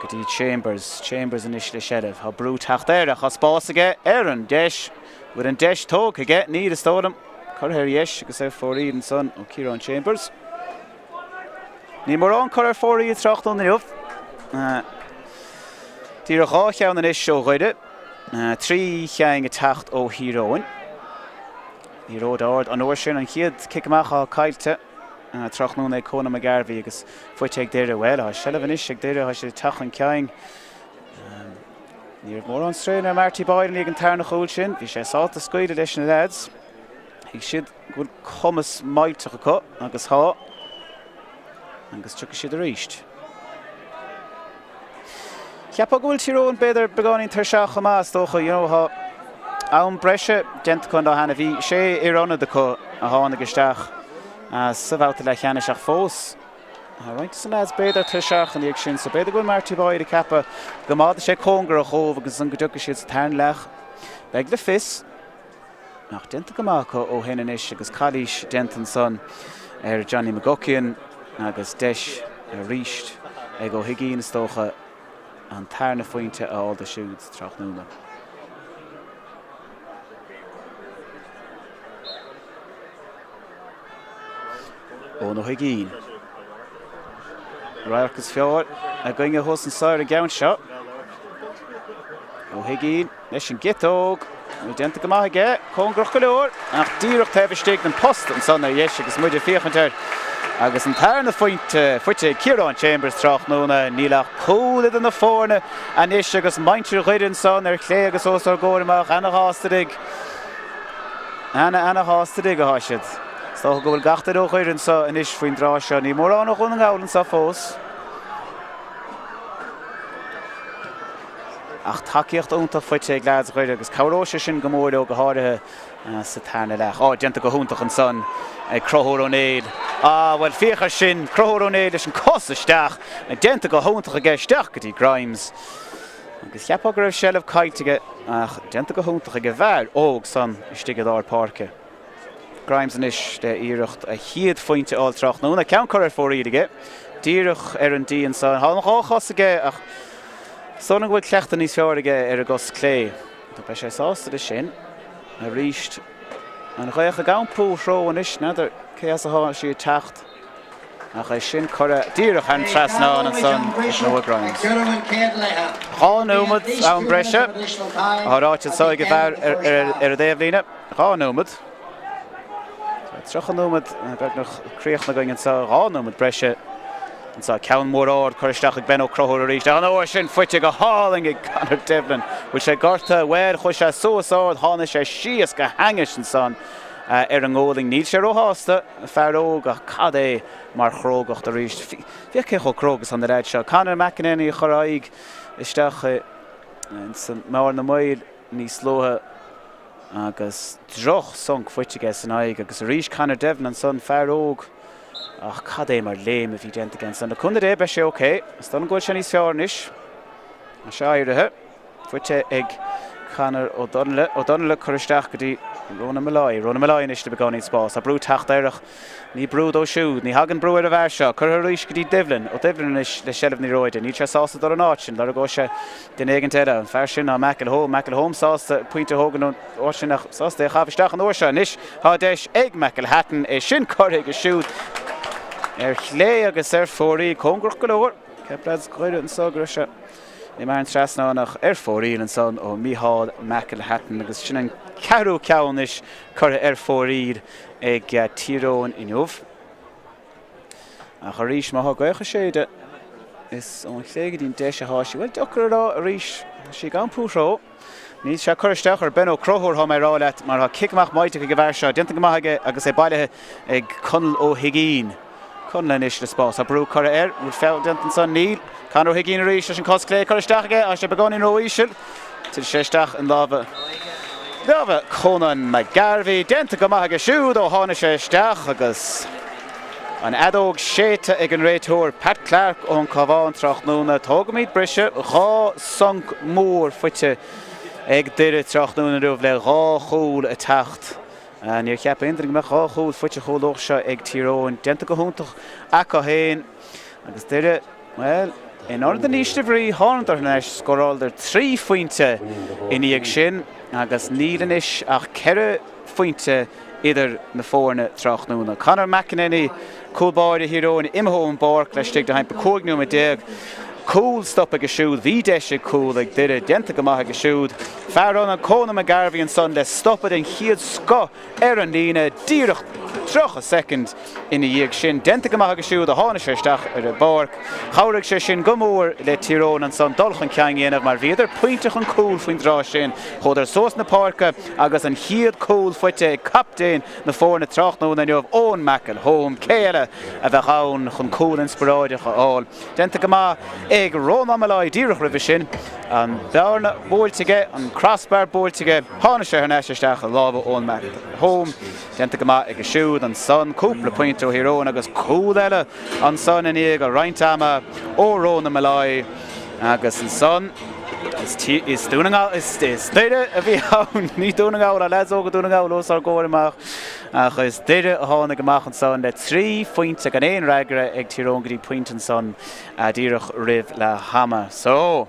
go dtí Chambers in is le seilibh. Tá brú techt ar a cha spás aige ar an deis bud an deis tóg aige ní a stódam chuir dhéis agus ar fóríd an son ó Kieran Chambers. Ní mar an chuir fóríd trachtún inniuh. Dír a gá cheann is seo chuide, trí cheang a techt ó híróin. Híród áard an uair sin an chiad cicamach á caiilte trachnún é cóna a garbhí agus fuite ag déire bhil a seilibh is ag déire sé teach an ceang. Níor mór an stréin ar Marty Boyle ag an tarna chúil sin, bhí sé sáta scoide leis na lads. Ig siad go chumas mailteach acu agus há agus tucha siad a ríist. Ceappa go bhfuil tíróin beidir begáín tar seach amás dócha ha ann breise genta chun hena bhí sé irónna de chu a tháina isteach sa bhálta le cheanna seach fós. Roint san lads beidir tar seach an ag sin, so beidir go Marty Boyle a ceappa go máda sé cóngar a chomh agus an go dtucha siad sa tarn lech. Beag le fis nach genta go maith ó héanaan is agus Callís dentan son ar Johnny McGuckian agus deis a ríist ag O'Higgin tócha an tarna faointe á de siúd trachnúna. Owen O'Higgin. Ralchas fior a going a hos and side a gown shot. O'Higgin, Nishin Gitog, identical Mahage, Congrochalor, and Dirk Tevestig and Post and Son Yeshik is Muddy Fiachenter. Agus an tarna fointe fuite Kieran Chambers trach nuna Nila cooled in the forne and ish agus Maincher Ridden son clé agus also gorimach Anna Hastadig Anna Hastadig a hashid. So go gachter ook Ridden so and ish fin drasha ni more on running out and so fos. Ach takicht unter fuite glads Ridden agus Kaurosha shin gamordo gehade Satana lech. Oh, gente go huntach an son Crohor O'Neill. Well, Fiachar sin, Crohor O'Neill is an cosastach. Gente go huntach a gestach gyti Grimes. Agus Jappa gref shell of kaitige. Gente go huntach a gevar. Son, istige dar parke. Grimes an ish de irucht a hied fointe all trach. No, na count correr for idige. Dieruch R&D and son. Hal noch all chosige. Ach, son ang wil klechten is fjordige gos clay. Da peshe sauste de shin. I reached and I have a gown pool throw and ish another chaos of she attacked. I shin correct dear hand trust now and son no grounds. Hall nomad down Brescia. I thought you saw give out Devlina. Hall nomad. Trach nomad back noch creach na going and saw hall nomad Brescia. And so Cowan more or Coristach Benno Crohor reached. I know I shouldn't foot you go hauling it Connor Devlin, which I got where Husha so Hanish as she is hangish and son. Erin Golding needs your hosta, Farroga, Cade, Marchrog of the reached. Vicky Crogus on the red shot. Connor McInerney Horaig, Istach and St. Maur na Moil, Nisloha, Agus Droch sunk foot you guess and I, Agus reached Connor Devlin and son Farrog. Ach, Cade mar lame if he didn't against. And the Kunde de Beshe okay. Stan go Shani Fjornish. A shire he. Foot egg Connor O'Donnell Coristach gedi Rona Malloy is to be going in spots. A brew tacht erach. Ni brewed o shoe. Ni hagen brewer of Arsha. Corrish gedi Devlin. O Devlin is the shell of ni roid. Ni cha sauce dor an archin. Dar go she den egen teda. Fashion a Mackle home sauce point to hogan ocean sauce de have stach an ocean. Nish ha desh egg Mackle hatten a shin corrig a shoe. Chlé agus fórí congrach golóir. Ceplads goide an sogrisha. Ni mar stress now nach fórí an son ó Mícheál McElhatton agus sin an carú ceannis cur fórí ag Tyrone inniuh. A choríis má goicha séide is an chléige dín deise háisi. Well dochar a ríis si gan púró. Ní se chuisteach ar Benno Crohor ha mé rálet mar ha kicmach maite go bhar se. Dinta go maithe agus é bailithe ag Conal O'Higgin. Conlan is the spot. A brew corre would felt Denton son Neil. Conor Higgin reach and cost clay correstach I should be going in Roishel to the Shestach and Lava. Lava Conan McGarvey, Denta Gamaga shoot or Hanish Stach agus. An adog Sheta Egan Raytour, Pat Clark on Cavan Trachnuna, Togmeet Brisha, Ra sunk more Fitche Egg did it Trachnuna of Le Ra Hole attacked. And you're kept entering me hole, foot hold orsha, egg Tyrone, Dentical Hunter, Aka Hain, and the steady, well, in order the niche debris, Horner Nash score all their 3 points in the action, Agus Needanish, Ach Kerre points either the forne Trachnuna. Conor McInerney, cool boy, the hero, and Imhome Bork, let's take the hype, Cognu Medeg. Cool stop a shoot, the dash cool like did it, Dentagamaha shoot. Farron and Conan McGarvey and son, let's stop it and he'd Scott, Aaron Lina, Dirch, Troch a second in the year shin, Dentagamaha shoot, the Hornish Stach at the Bork, Howrick Shin, Gumor, let Tyrone and son, Dolphin Kang in of Marvider, Pointer and cool from Droshin, Hodder Sauce in the Parka, Agus and he'd cool foot a captain, the four in the Trochno, and you have own Mackle, home, Kayla, of the Hound, cool and sporadic all. Dentagamaha. Eg Rona Malloy Dirach Revision and Darna Bowl to get and Crossbar Bowl to get Hanisher Hanashach Lava on Mac home Dentagama Eg Shoot and Son Couple Pointo Hero and Agus Coolella on Son and Eg Rintama or Rona Malloy Agus and Son is doing out is stated if you have need doing out a lads over doing out los are going mark is stated on the gemacht and son that 3 points again ragra eg Tyrone gri point and son Dirach Riv La Hammer so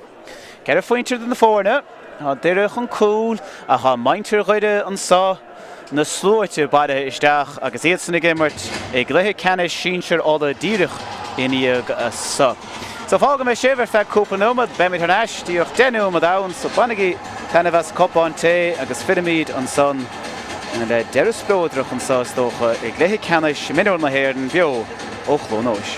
get a pointer in the forne Dirach on cool a ha minter goide on saw na sloite by the istach agus jetzt in the gamert eg lehe canne shincher all the Dirach iniog sa. So fága me séver fe cúpla nómad be mit arnáis díoch denúmad ann so banigi tanhas copán té agus fidamíd an son le deras blódrach an sástócha ag léthe ceanais minúil na héir an bio ó chlónóis.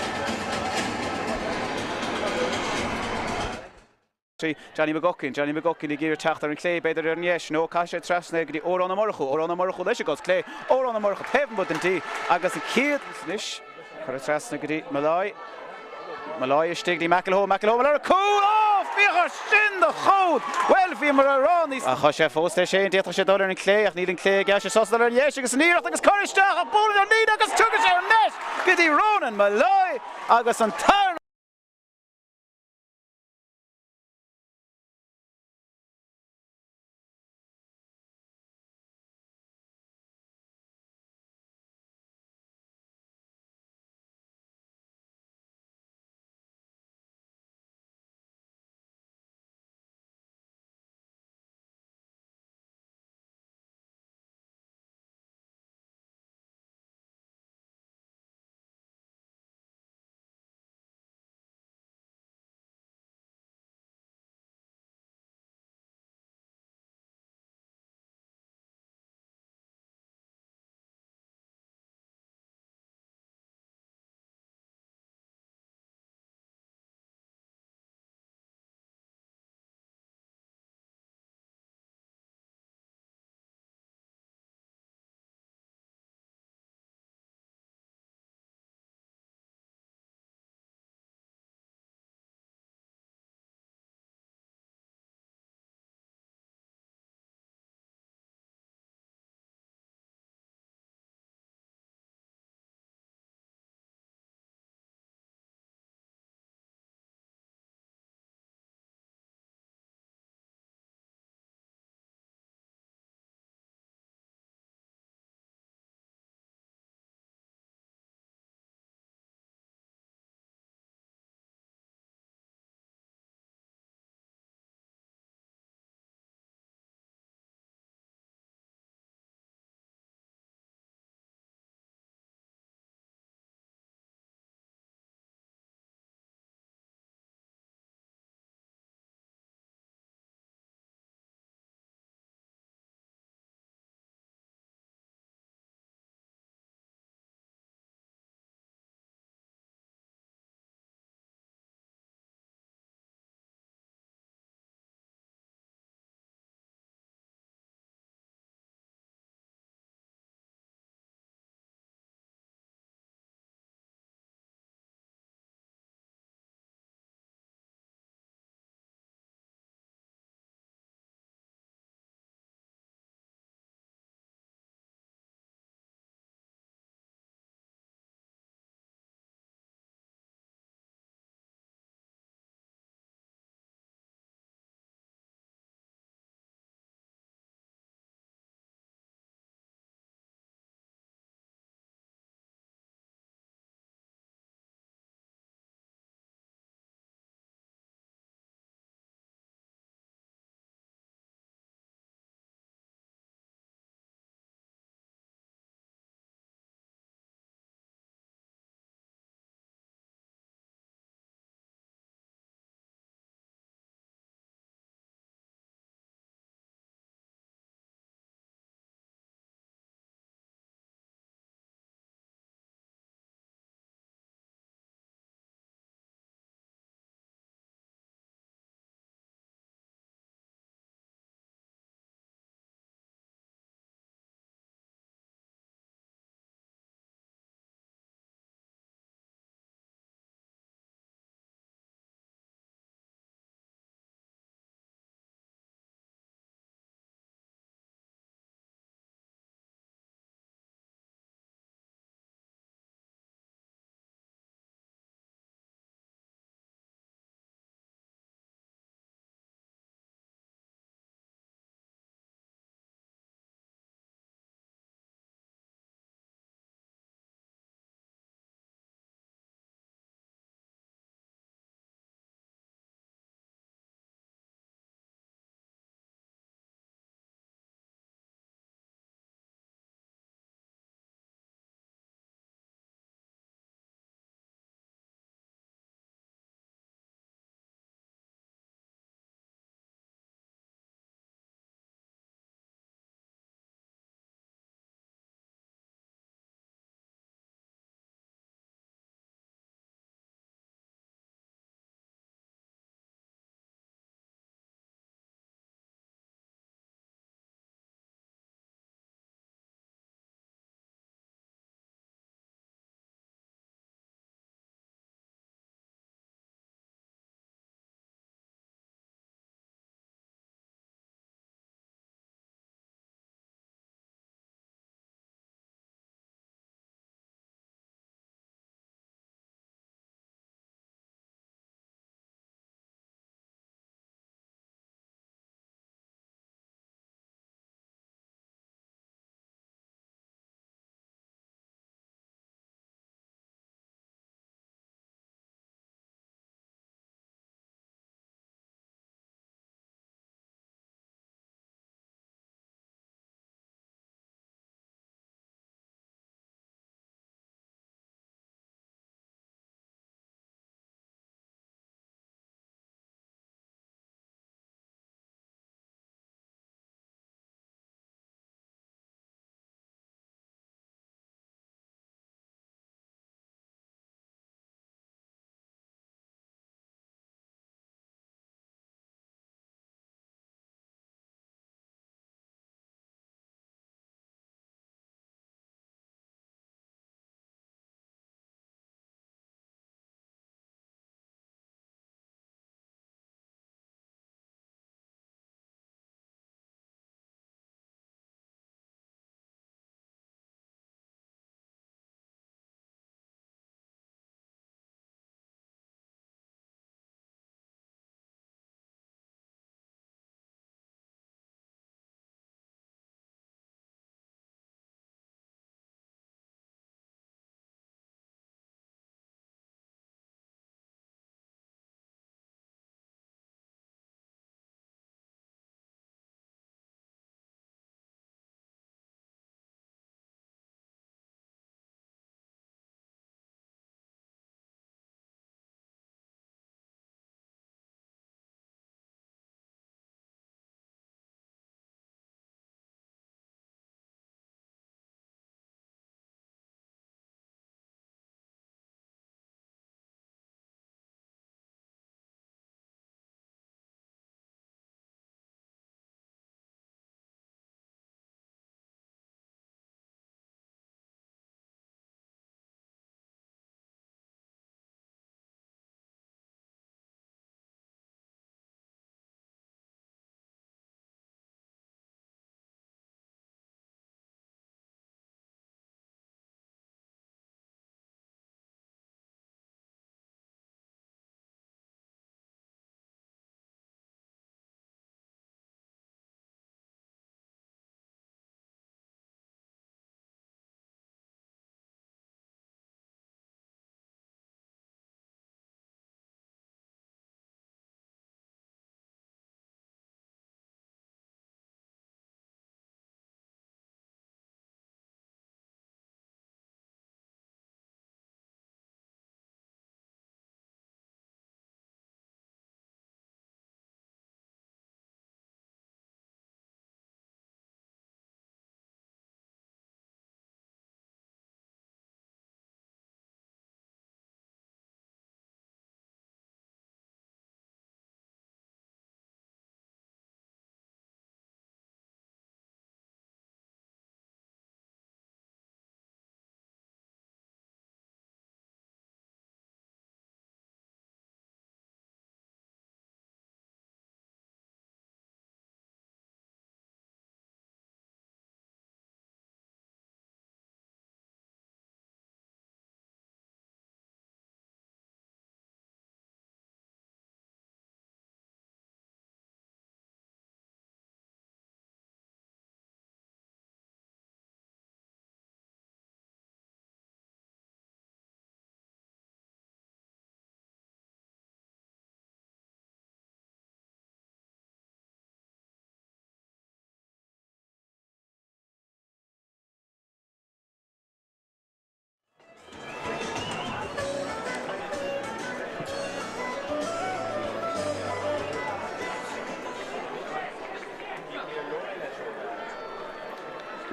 Johnny McGuckin i gír teachtar an clé beidir ar níos nó caiise trasna go dtí órán na marchu leis go clé órán na marcha taobh bud antí agus an céad níis chu trasna go dtí Malai is stigli Macalho mar cool fichar sin de chód well fi mar arán a cha sé fósta sé détra sé dólar an clé ach níl an clé ga sé sosdal ar níos agus níach agus choiristeach a bóla ar ní agus tugas ar nes go dtí Ronan Malai agus an tar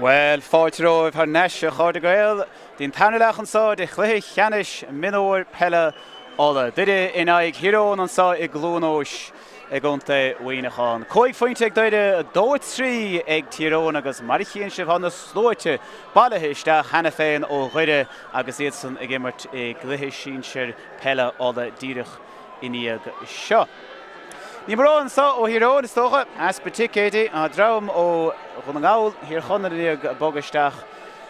Well, fáilteóibh th neise Chorda Gael, dín tanúlach an sá de chluiche cheannis minóir pelle alla. Duide in aig hirón an sá I glúnóis ag gonta Uinachán. Coig fointe ag duide dóit trí ag Tyrone agus marichéan sibh hanna slóite ballathis de chena féin ó ghuide agus iad san ag immert ag gluthe sin sir pelle alla díirich iníag seo. Ní mar an sa ó hirón is tócha as beticédi a dram ó Ghunangáil hir chonnaíag bogasteach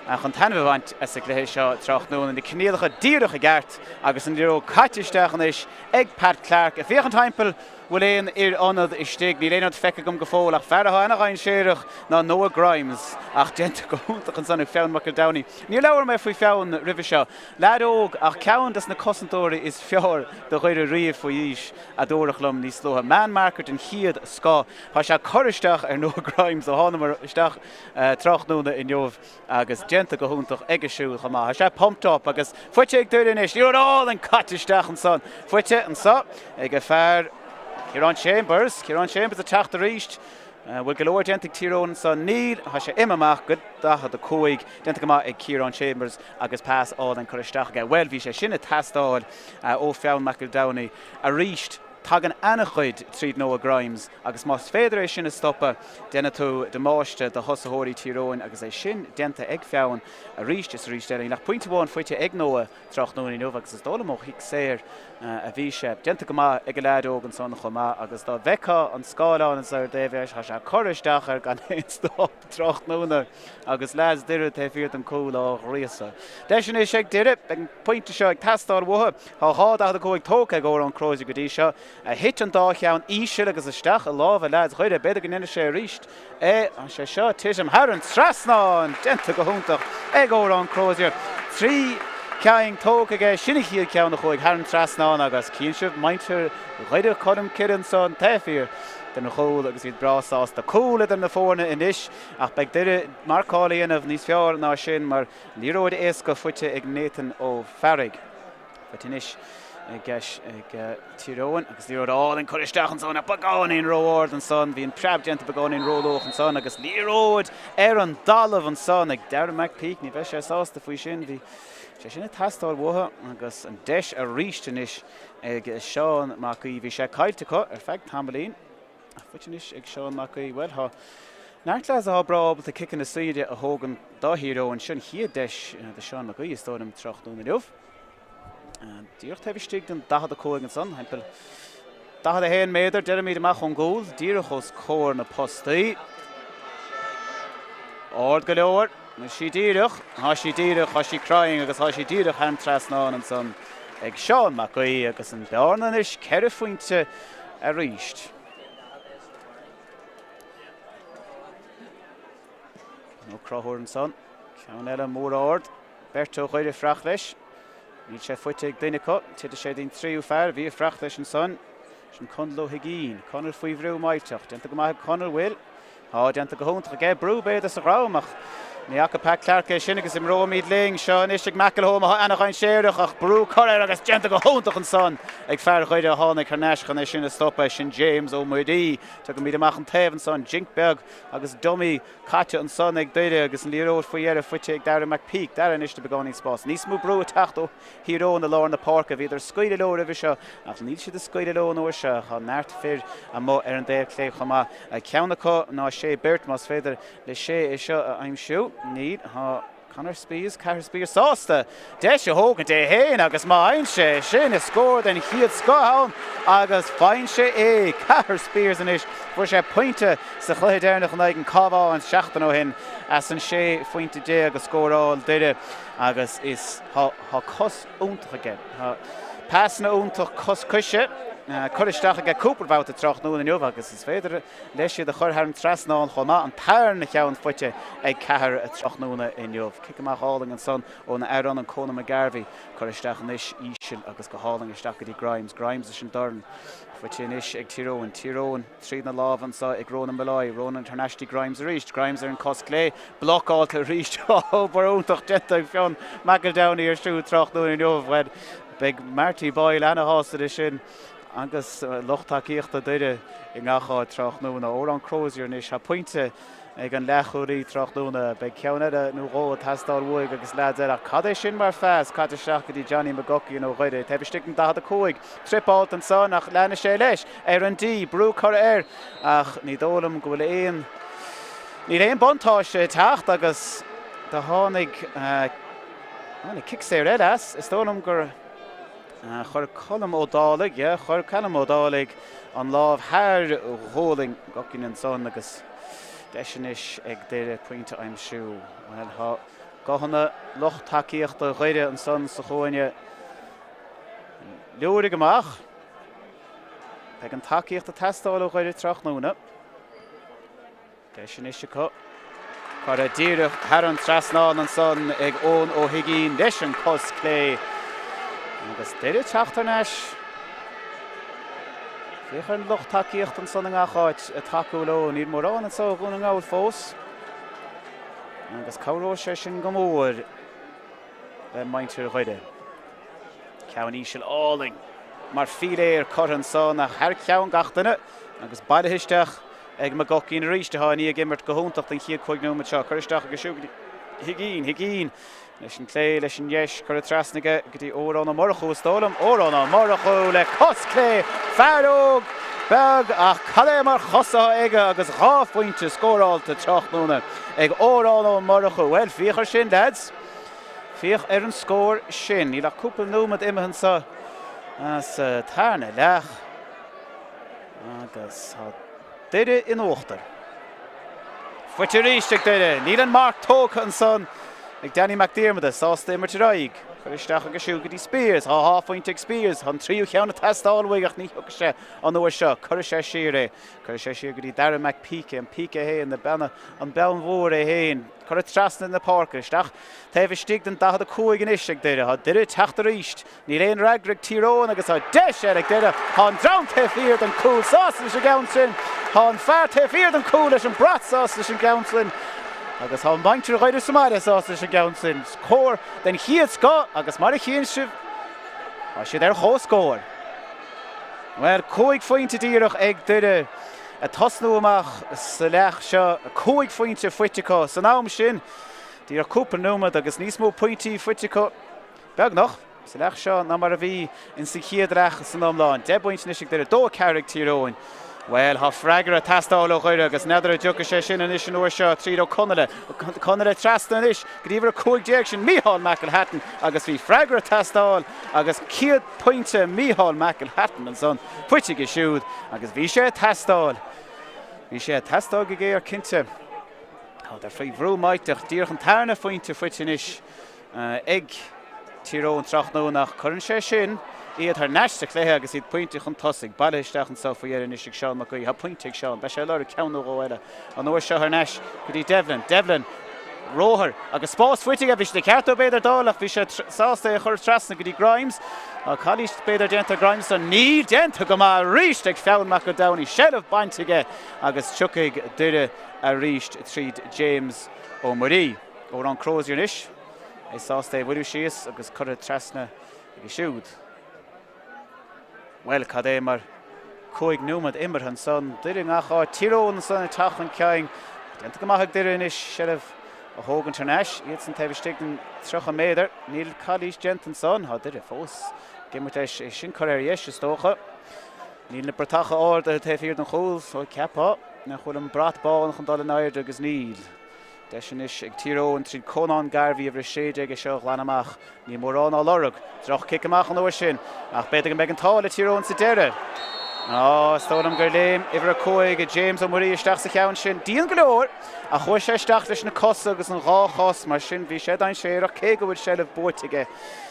a chun tanmhaint as a gluthe seo trocht nó in de cnéalacha díiricha gart agus an díró caitisteach is ag Pat Clark a bhíoch an timppel bhfuil éon anad istigh ní léonad feice gom go fóil ach feartha ana ghain séireach ná Noah Grimes ach dénta go húntaach an sanna feann Michael Downey. Ní leabhar mé faoi feann ribh seo. Leadóg ach ceann das na cosantóirí is fearr do chuir a riamh faoi dhíos a dúrach lom níos slótha. Man market an chiad scá. Tá sé choristeach Noah Grimes a hána mar isteach trochnúna in jobh agus dénta go húntaach ag siúil chamá. Tá sé pumped up agus fuite ag dúir inis. Níor all an caitisteach an son. Fuite an sa ag a fearr Kieran Chambers a techt a ríist. Bhfuil golóir dentig Tyrone san níl ha sé imach go datha de cóig dentig go ag Kieran Chambers agus pass áil an choristeach ga. Well bhí sé sinna tastáil ó feann Michael Downey a ríist tag an anachuid tríd Noah Grimes agus más féidir é sinna stoppa déna tú de máiste de hosahóirí Tyrone agus é sin denta ag feann a ríist is ríist déna nach pointe bháin foiite ag Noah trochtnúna í Noah agus is dólamach hic séir a bhí sé denta go má ag leadóg an son chomá agus dá bhecha an scáilán an sair déhhéis ha sé choristeach ar gan éon stop trochtnúna agus leas diire té fiart an cúil á riasa. Deis sin é sé diire ag pointe seo ag tastáil wathe há hád a cóig tóca go an croise go dtí seo a hit an dá cheann ísisiil agus isteach a láh a lead chuide beidir go nine sé ríist an sé seo tuism thar an trasnáin denta go húntaach ag an croisiir. Trí ceing tóca ige sinna chiad ceann na chuig thar an trasnáin agus cín sibh maintir chuide chum cian san taifír den na chóil agus iad brásás de cóla den na fórna inis ach beag duire marcálaíon a níos fearr ná sin mar níróid éas go fuite ag Nathan ó Farrig. Inis Geis ag Tyrone agus níróid áil an choristeach an son a bagáin róáir an son hí an preabdénta bagáin rólóch an son agus níróid ar an dalamh an son ag Darren McPeak ní bheith sé sásta faoi sin bhí sé sinna tastáil wathe agus an deis a ríist inis ag Seán Macaí bhí sé caiilte chu ar feadh tambalín a fuitinis ag Seán Macaí well ha Náirt leas a brábal a kickan na saide a thógan dá híró an sin chiad deis de Seán Macaí is tónam trochtúna leomh. Díocht heb stig den dahad a cóig an son hempel dahad a héan méidir deire míad amach an gúil díirechos cór na postaí Ord go leor na sí díirech há sí crying agus há sí díirech an trasnáin an son ag Seán Macaí agus an bearnan is ceir faointe a ríist. nó crothúir an son ceann eile mór ord Berto chuide frach leis. Ní sé fuite ag duine co, tiidir sé dín tríú fearr, bhí frach leis an son, sin Conló Higín, Conal faoi bhrú maiteach, denta go maith Conal Will, denta go húntaach a gé brú béad a rámach. Ní acha Pat Clark sin agus im rómíd ling, seo is ag Macalhóm anach an séireach ach brú choir agus denta go húntaach an son, ag fearr chuide a tháinig carneischan sin a stoppa sin James Ó Muidí, tu go míad amach an taobh an son, Jinkberg agus dumí caite an son ag duide agus an líróid faoi ar a fuite ag Darren McPeak, Darren is de begáning spás. Níos mú brú a tacht ó híró na lár na parca, bhí idir scoide lóir a bhí seo, ach níl siad a scoide ló nó seo, chá náirt fir a mó ar an déobh clé chumá. Ceanna có ná sé beirt más féidir le sé is seo a aimimsú. Need Connor Spears, Cahir Spears sásta deis a hógan dé héin agus má aon sé sin is scór den chiad scáthán agus fáin sé é Cahir Spears inis fuair sé pointe sa chluiche déirnach an ag an cabhá an seachtain ó hin as an sé fointe dé agus scóráil duine agus is há cos úntaach aige. Pasna úntaach cos cuise choristeach ag cúparbáta trochtnúna in Jobh agus is féidir leis siad a chur an trasnáin chomá an tair na cheann fuite ag cethir a trochtnúna in Jobh. Cic amach háling an son ó na Aran an Conor McGarvey choristeach níos ísil agus go háling isteach go dtí Grimes. Grimes is sin dorn fuite níos ag Tyrone. Tyrone tríd na láh an sa ag Ronan Malloy. Ronan International Grimes a ríist. Grimes ar an cos clé blockálta ríist barúntaach denta ag feann Michael Downey ar siú trochtnúna in Jobh wed big Marty Boyle ana hásta sin agus lochtaíocht a duide i ngachá trochtnúna ó an croisiir níos ha pointe ag an lechúí trochtúna be ceanna nó ró tastal bhuaig agus lead a cadé sin mar fes cad seach go dtí Johnny McGuckie nó chuide tebistic an da a cóig tripált an son nach lena sé leis ar an dí brú chu ach ní dólam go bhfuil éon ní réon bontáise techt agus de tháinig kick sé réas is dólam gur chur colm ódálaigh chur colm ódálaigh an lámh thar róling gocin an son agus deisinis ag déire pointe aimsú well gohanna loch takeíocht a ghuiide an son sa chóine leúrig amach ag an takeíocht a testáil a ghuiide trachnúna deisinis se chu chuir a díreach thar an trasnáil an son ag ón ó Higgín leis an cos clé agus déire teachtarneis Fiach an loch takeíocht an son an gáit a takeú lo níl mórrán an so gún an gáil fós agus cabhró sé sin go mór le maintir chuide ceann ísisiil áling mar filéir chur an son a thar ceann gachtainna agus bailthisteach ag McGuckie na ríiste háí a gimmert go húntacht an chiad chuig nóid seo chuisteach agus siú Higgín leis an clé leis an dheis chur a trasnaige go dtí órán marachú stólam órán marachú le cos clé fearóg beg ach cadé mar chosa aige agus ráfuinte scóráilta trochtúna ag órán marachú well fiachar sin lads fiach ar an scór sin í le cúpla nómad imimehan sa tarna lech agus déide in óachtar fuite ríiste déide níl an Mark tócha an son ag Danny McDermott sásta immer raig chuisteach agus siú go dtí Spears háfuinte Spears an tríú cheanna testáilhaigh ní thug sé an nuair seo chuir sé siar chuir sé siar go dtí Darren McPeake an Pique héin na benna an ben mhór héin chuir trasna na páca isteach taobh stig den da a cúig an isteach déire ha duire teachta ríist ní réon ragraigh tírón agus ha deis ag déire há an dram taobh an cúil sás leis an gceann sin há an fear taobh an cúil leis an brat sás leis an gceann sin agus há an baintir chuidir Somália sás leis an gceann sin cór den chiad sco agus mar a chéan sibh siad ar chóscóir well cúig fointe díireach ag duire a tosnú amach sa lech seo cúig fointe fuiteá san nám sin dí ar cúpa nómad agus níos mó pointí fuiteá beag nach sa lech seo ná mar a bhí in sa chiadreach san nómláin de buint is ag dó ceirigh tíróin well ha freigar a testáil chuide agus neidir a dúcha sé sin is an uair seo tríd ó Conile trasna is go dtíobhar cúig déag sin Micheál McElhatton agus bhí freigar a testáil agus ciad pointe Micheál McElhatton an son puite go siúd agus bhí sé testáil go géir cinnte ar faoi bhrú maiteach díoch an tarna fointe fuitin is ag tírón trachnúnach chuann sé sin iad th neiste léthe agus iad pointe chun tosaigh bailteisteach an sofahéar is seán mar go ha pointe seán be sé le ceanú óile an nuair seo th neis go dtí Devlin róthir agus spás fuite a bhís de ceartó beidir dálach bhí sé sásta a chur trasna go dtí Grimes a chalís beidir déanta Grimes an ní déanta go má ríist ag feann mac go daní séadh baintige agus tucaigh duire a ríist tríd James ó Marí ó an Crozier is sásta bhfuú síos agus chur trasna go siúd well cadé mar cúig nómad imimehan son duire nachá tírón san tachan ceing déanta go maithag duire is séadh a thógan tarneis iad san taobh stign trocha méidir níl cadís gentan son ha duire fós gimmart sin chuir ar dhéis is tócha níl na bratacha áir a taobh an chúil ó ceapá na chuil an bratbáil chun dal an aird agus níl Deisian is ag tírón tríd Conan Garvey a bhrí séide ag seo leanamach ní mórrán á lorug droch kick amach an uair sin ach beidir go meid an tála tírón sa deire stólam gur léim ihar a cóig a James ó Marí isteach sa cheann sin díon go leor a chuir sé isteach leis na cosa agus an ráchos mar sin bhí sé dain séireach cé go bhfuil sé le búirtige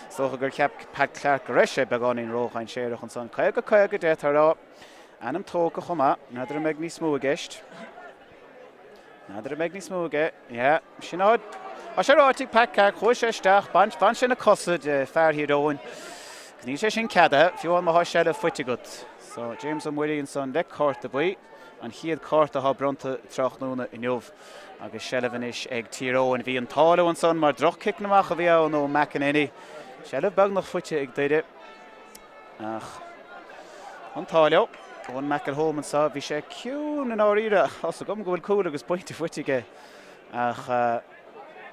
socha gur ceap Pat Clark go réise beáín róchain séireach an son chuig go dé tarrá anam tóca chumá nadidir meid ní smó a gceist nadidir a meid ní smó aige sin áid a sé ráigh Pat Clark chuir sé isteach ban sin na cosa de fearhíróin ní sé sin ceada fiúháin mar sé le fuite go so James ó Marí an son le cárta buí an chiad cárta há bronta trachnúna in jobh agus sellhan is ag tíróin bhí an tála an son mar drochkick naach a bhí an ó McEnany sellh bag nach fuite ag déide ach an tála One Michael Holman saw bhí sé ciún an áíre as gom go bhfuil cúil agus pointe fuitige ach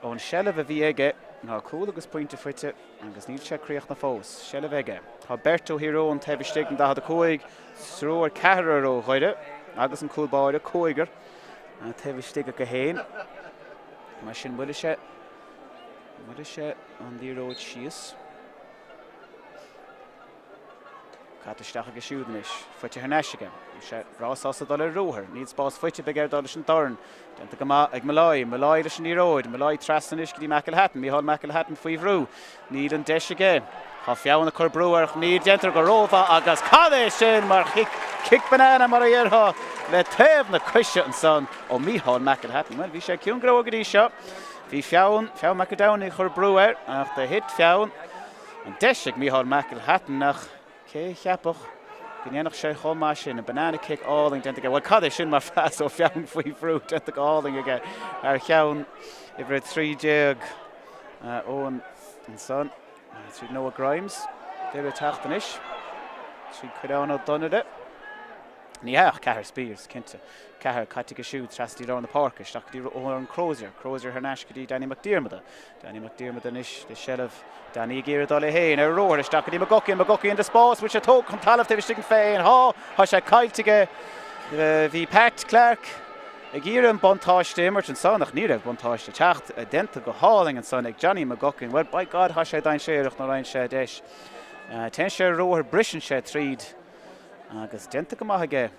ón sellh a bhí aige ná cúil agus pointe fuite agus níl sé críoch na fós sellh aige. Tá Berto Hiro an tebhiste an da cóig sróir cehar ó chuide agus an cúlbáide cóigar a tebhiste go héin mar sin bhuiile sé an díróid síos. Catisteach go siúdanis, fuite hneisige. sé rás as dul roher, níd spás fuite begéir dul an darn. Denta go ag Malai leis an íróid, Malai trasan is go dí Michael Hatton, Míhall Michael Hatton faoi bhrú. Níd an deis agé. Tá fianna chur brúar níd gentar go rófa agus cadé sin mar kick banana mar a dhéartha le taobh na cuise an son ó Míhall Michael Hatton. Well, bhí sé ciún gró go dí seo. Bhí fiann McAdowney chur brúar ach de hit fiann an deis ag Míhall Michael Hatton nach cé cheapach. Gnéanach sé chomá sin a banana kick áling denta go bhfuil cadé sin mar fas ó fiann faoi bhrú denta go áling aige ar cheann i bhrid 3 déag ón an son. Tríd Noah Grimes, déir tachtan is. Tríd Cuidáno Donada. Níach cethir Spears, cinnte. Cethir caite go siúd trastí lá na parca, staach dí ó an Crozier. Crozier hneis go dtí Danny McDiarmid. Danny McDiarmid is de sellh Danny géire dul héin ar roir is staach dí McGuckin in de spás, which a tóg chun talamh taobh féin. Tá sé caiilte bhí Pat Clark ag gíre an bontáiste immert an son nach ní raibh bontáiste teacht a denta go háling an son ag Johnny McGuckin. Well, by God, tá sé dain séireach nó rain sé deis. Ten sé roir brisin sé tríd agus denta go maith aige.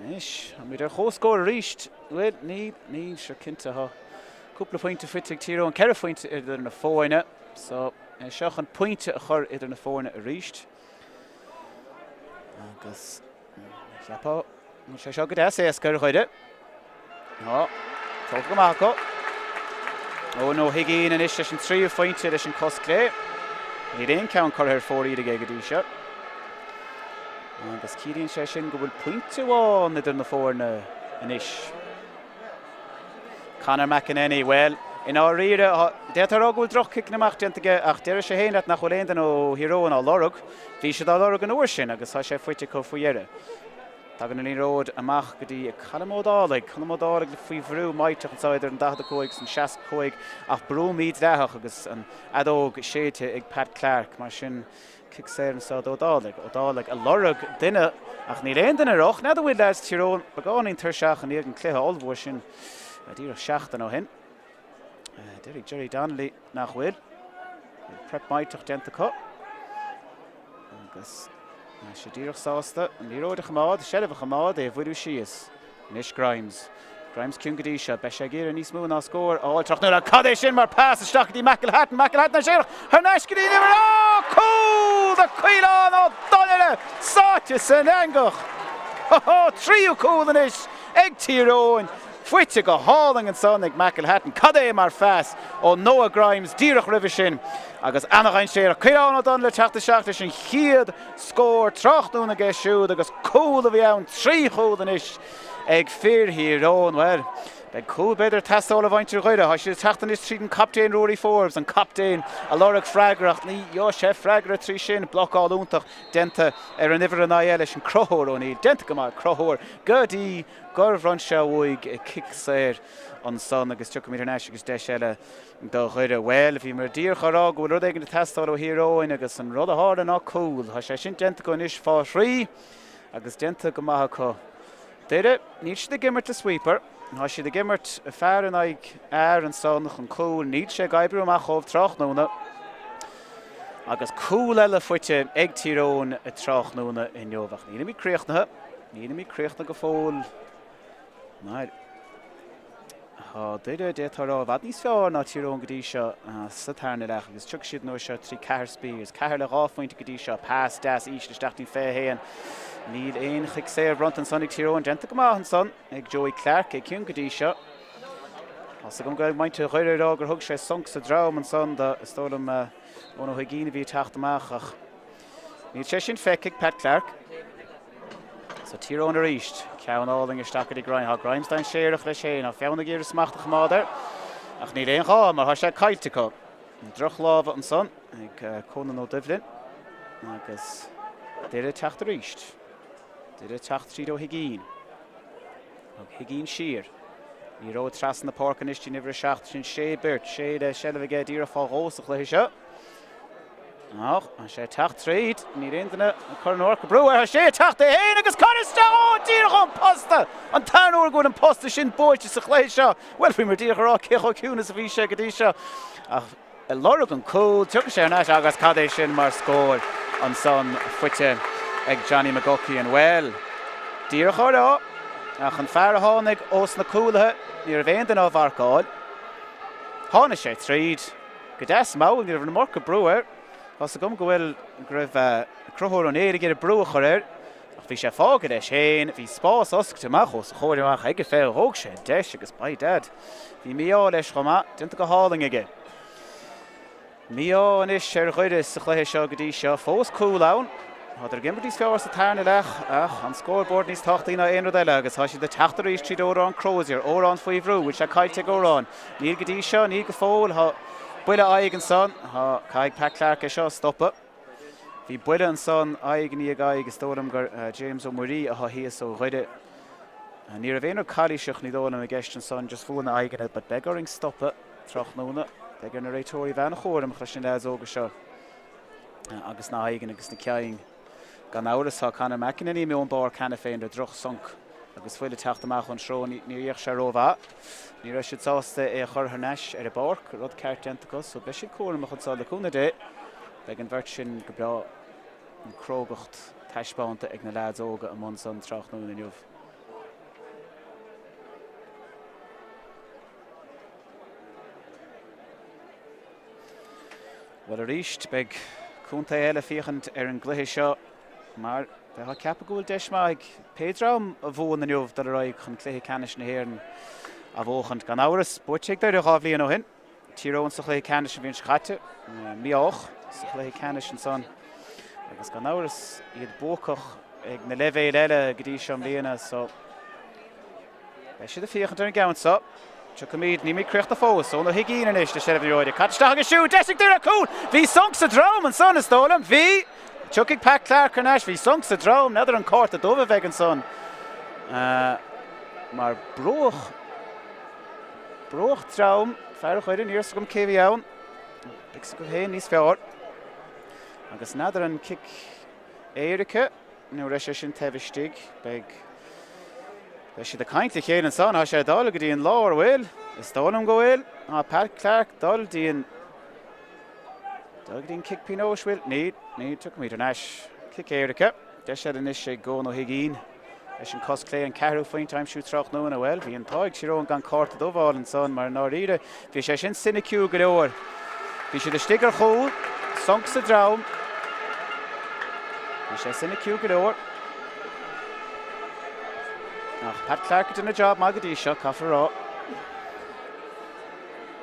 Is, a mí ar chóscóir ríist, well, ní se cinnte ha. Cúpla pointe fitig tíro an ceir pointe idir na fóine, so seach an pointe a chur idir na fóine a ríist. Agus, cheapá, sé seo go dés éascar chuide. No, tóg go maith go. Ó nó higéin an is leis an 3 pointe leis an cosclé. Ní réon ceann chur ar fórí a go dtí seo. Agus círíonn sé sin go bhfuil pointe bháin idir na fórne an is. Conor McEnany, well, in á riire, détar á gúil droch cic naach dentaige ach deir sé héanaat nach chfuil éan ó hiróin á lorug, bhí sé dá lorug an uair sin agus tá sé fuite có faoiire. Tá gan líon ród amach go dtí chalamódálaigh le faoi bhrú maiteach an sáidir an 10 san 60 ach brú míad leithach agus an adóg séite ag Pat Clark mar sin kick sé an sád ódálaigh a lorug duine ach ní réon duine roch na bhfuil leis tíróin bagáín tuirseach an íag an cléthe olbhór sin a dtír seachtain ó hin. Deireadh Jerry Donnelly nach bhfuil prep maiteach denta có agus sé díreach sásta an líróide chamád, sellh chamád é bhuiú síos. Nis Grimes. Grimes ciún go dtí seo, be sé géar níos mú ná scór áilteach nuair a cadé sin mar pass isteach dtí Michael Hatton na séireach hneis go dtí nimar cúl de chuileán ó doile sáte san angach. Tríú cúlan is ag tíróin. Fuite go háling an son ag Michael Hatton cadé mar fas ó Noah Grimes díreach ribh sin agus annachchain séireach chuileán ó don le teachta seachta sin chiad scór trachtúna ggé siúd agus cúil a bhí ann 3 chúlan is ag fíorthíróin. Well, beag cúil beidir testála bhaintear chuide, tá sé teachtain is tríd an captain Rory Forbes an captain a lorach freigrach ní sé freigra trí sin blocáil úntaach denta ar an nimhar an eile leis an crothóir ó níl denta go mar crothóir go dtí gurhran se bhuaig kick séir an son agus tu mí neis agus de eile do chuide. Well, bhí mar dír chorá go rud ag an testáil ó hiróin agus an rud a háda ná cúil. Tá sé sin denta go níos fá rí agus denta go maithe có. Déire, níl si de gimmert a sweeper. Tá si de gimmert a fear an ag air an son an cúil níl sé gaibrú amach chomh trachnúna agus cúil eile fuite ag tíróin a trachnúna in neomhach. Nína mí críochtna go fóil. Nair. Déire détarrá bhd níos fearr ná tíróin go dtí seo sa tarna leach agus tuic siad nó seo 3 cethir Spears. Cethir le ráfointe go dtí seo pass deas ísle isteachtaí féhéan. Níl éon chic sé bront an son ag tíróin denta go maith an son ag Joey Clark ag ciún go dtí seo. As go gaibh mainte chuidirrá gur thug sé sunk sa drám an son de istólam óna chuigína bhí teachta amach ach níl sé sin feiceigh Pat Clark. So tíróin a ríist, ceann áling isteach ag Grimes. Tá Grimes dain séireach le sé ná feanna géir smachta chamáidir ach níl éon chá mar tá sé caiite có. Droch lábh an son ag Conan Ó Dublin agus déire teachta ríist. Did a tacht tríd ó Higín. Higín Shear. Ní ró tras na porcan is tí nifre seacht sin sé birt, sé de sellvige díra fá hósach le seo. Ach, an sé tacht tríd, ní rindana an cornor go brewer, sé tacht é héin agus carista, ó, díra an posta, an tanúr gwn an posta sin bóilte sa chlé seo. Wel, fi mar díra rá cecho cúnas a bhí sé go dí seo. Ach, a lorg an cúl, tuca sé an agus cadé sin mar scór an son fuite ag Johnny McGuckie an well. Díra chorá, ach an fear hánig os na cúlathe, ní a bhéin den á bharcáil. Hána sé tríd, go des máil ní an morca brewer, Os gom go bhfuil gribh cruthóir an éir a brú choir, ach bhí sé fágad é sin, bhí spás oscailte amach os chóir amach ag fé thóg sé deis agus baid dead. Bhí míá leis chomá, dinta go háling aige. Míá anis sé chuide sa chluithe seo go dtí seo fós cúil ann, Had gimberdís fear sa tarna lech, ach an scoreboard níos tachtaí na aon rodile agus tá si de teachtaréis tríd órán Crozier, órán faoihrú, bhfuil se caiite órán. Níl go dtí seo, ní go fóil, buile aig an son, caig Pat Clark seo stoppa. Bhí buile an son aig ní aig agus tólam gur James O'Murray a híos ó chuide. Ní a bhéanaar cálíiseach ní dólam a gceist an son just fúna aigead, but begaring stoppa troch nóna. Begar na réitóirí bhean chóram chus sin leas óga seo. Agus na aigen agus na ceing. Gan áras ha canna mecin ní mé bar canna féin de droch sunk. Agus fuile techt amach an sró ní íoch sé róbha. Ní ra siad sásta é chur neis ar a barc, rud ceart dentacus, so be sin córam a chud sála cúna dé. Beg an bhirt sin go bra an crógacht teispánta ag na leads óga a món san trach nó na niuh. Wel a ríist beg cúnta eile fichant ar an gluthe seo, mar be ha ceapa gúil deisma ag Pédraum a bhó na niuh dar a raig chun cluthe canis na héireann a bhóchant gan áras, buirteag dar a gábhlíon ó hin. Tírón sa cluthe canis a bhíon schaite, míoch sa cluthe canis an son. Agus gan áras iad bócach ag na levéil eile go dtí seo mbliana, so be siad a fichant ar an gabhaint sa. Chucamíd ní mí creachta fós, ó na higín in is de sef roiide. Catstag a siú, desig dúr a cúl. Bhí sunk sa drom an son is tólam. Bhí chucig Pat Clark ar neis, bhí sunk sa drom, neidir an córt a dómha bheith an son. Mar broch drom, fear chuide níor sa gom céhí ann. Big sa go héin níos fear. Agus neidir an kick éirice, nó reis sin tevistig, beg Be si de kaintlich chéan an son, ha sé dal go dtí an láir bhfuil, is dólam go bhfuil, Pat Clark dal dtí an kick Pinot bhfuil, ní tuc míad an eis kick éirice, de sé an is sé gón ó higín, leis an cos clé an cehrú faoin time siú trach nóna bhfuil, bhí an táig sirón gan córt a dómháil an son, mar ná ríide, bhí sé sin sinnicú go leor. Bhí si de stigar chóil, sunk sa drom, bhí sé sinnicú go leor. Pat Clark in a job má go dtí seo cafa rá.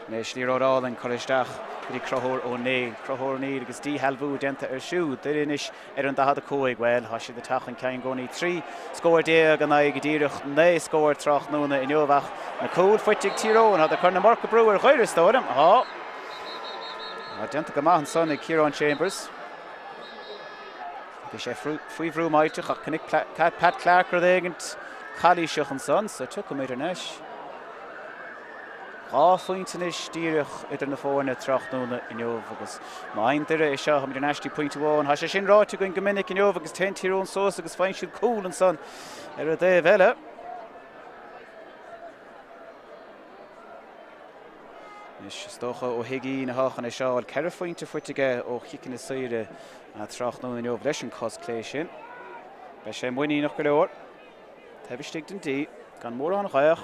Nes ní róráil an choristeach go dtí crothóir ó né, crothóir ní agus dí helbhú denta ar siú. Inis ar an dahad a cóig bhfuil, ha si de tachan cean gcónaí trí scóir déag an aig díireach né scóir trach nóna in neomhach na cúl fuitig tíróin, had a chun na marca breúir chuir stóidem. Denta go maith an son ag Kieran Chambers. Bhí sé faoihrú maiteach ach cynnig Pat Clark ar dhéigint chalíiseach an son, so tuca méid ar neis. Gá faointan is díireach idir na fórna trach nóna in neomh agus má ein duire is seo ha míidir neistí pointe bháin. Ha sé sin ráite goin gomininic in neomh agus 10 tíorún sós agus féin siad cúil an son ar a dé bheile. Is stocha ó higí na hachan is seáil ceir faointe fuitige ó chican is saoire a trach nóna in neomh leis an cos clé sin. Be sé muoí nach go leor. Tevistig den dí, gan mór an ghaach.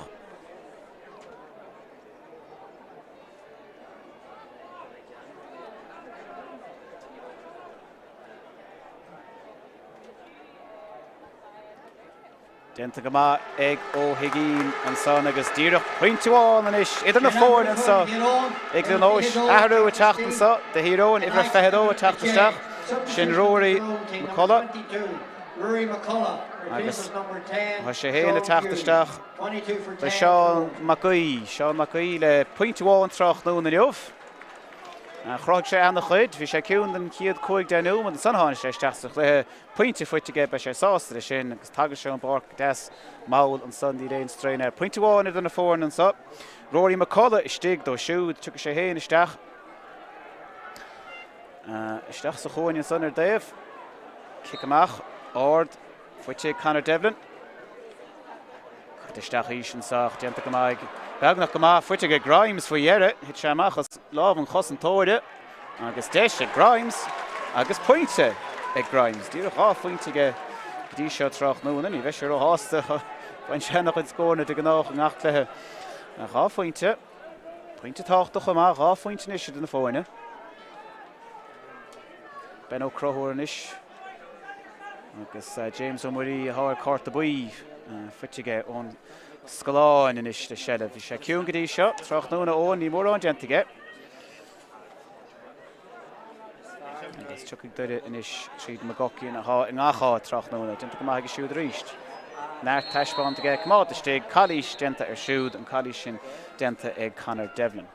Denta go má ag ó higín an son agus díireach pointúáin an is idir na fórin an son. Ag le nóis ahrú a techt an son, de híróin idir fehedó a techt isteach, sin Rory McCullough. Rory McCullough, agus sé héana teachtasteach le Sean McGuí le pointúáin trach nóna neomh. Chrág sé anna chuid, bhí sé ciún den ciad cúig denú, an sanháin sé teach le pointe fuite be sé sásta sin, agus tagas sé an barc des máil an Sunday réon strain Pointe bháin idir na fórn an sa. Rory McCullough istig dó siúd, tu sé héin isteach. Isteach sa chúin an san Dave. Kick amach, ord, fuite Conor Devlin. Isteach is an sach, dianta go maig. Beagnach go maith fuite go Grimes fa dhearre, hit sé amach as láb an chos an tóide. Agus deis Grimes, agus pointe ag Grimes. Díach á fuinte go dí seo trach nóna, ní bheith sé ó hásta, bain sé nach chud scórna de gnách an achlathe. Á fuinte, pointe táchtach amach, á fuinte is na fóine. Ben ó crothúir inis. Agus James O'Murray háir cárta buí fuite go ón Scaláin in is de shelf. Bhí sé ciún go dtí seo, trach nóna ón ní mór an gentige. Agus tuigh duire inis tríd McGuckie in ngachá trach nóna, dianta go maith go siúd ríist. Náir taispáin go cumá istigh Calís dianta siúd an Calís sin dianta ag Conor Devlin.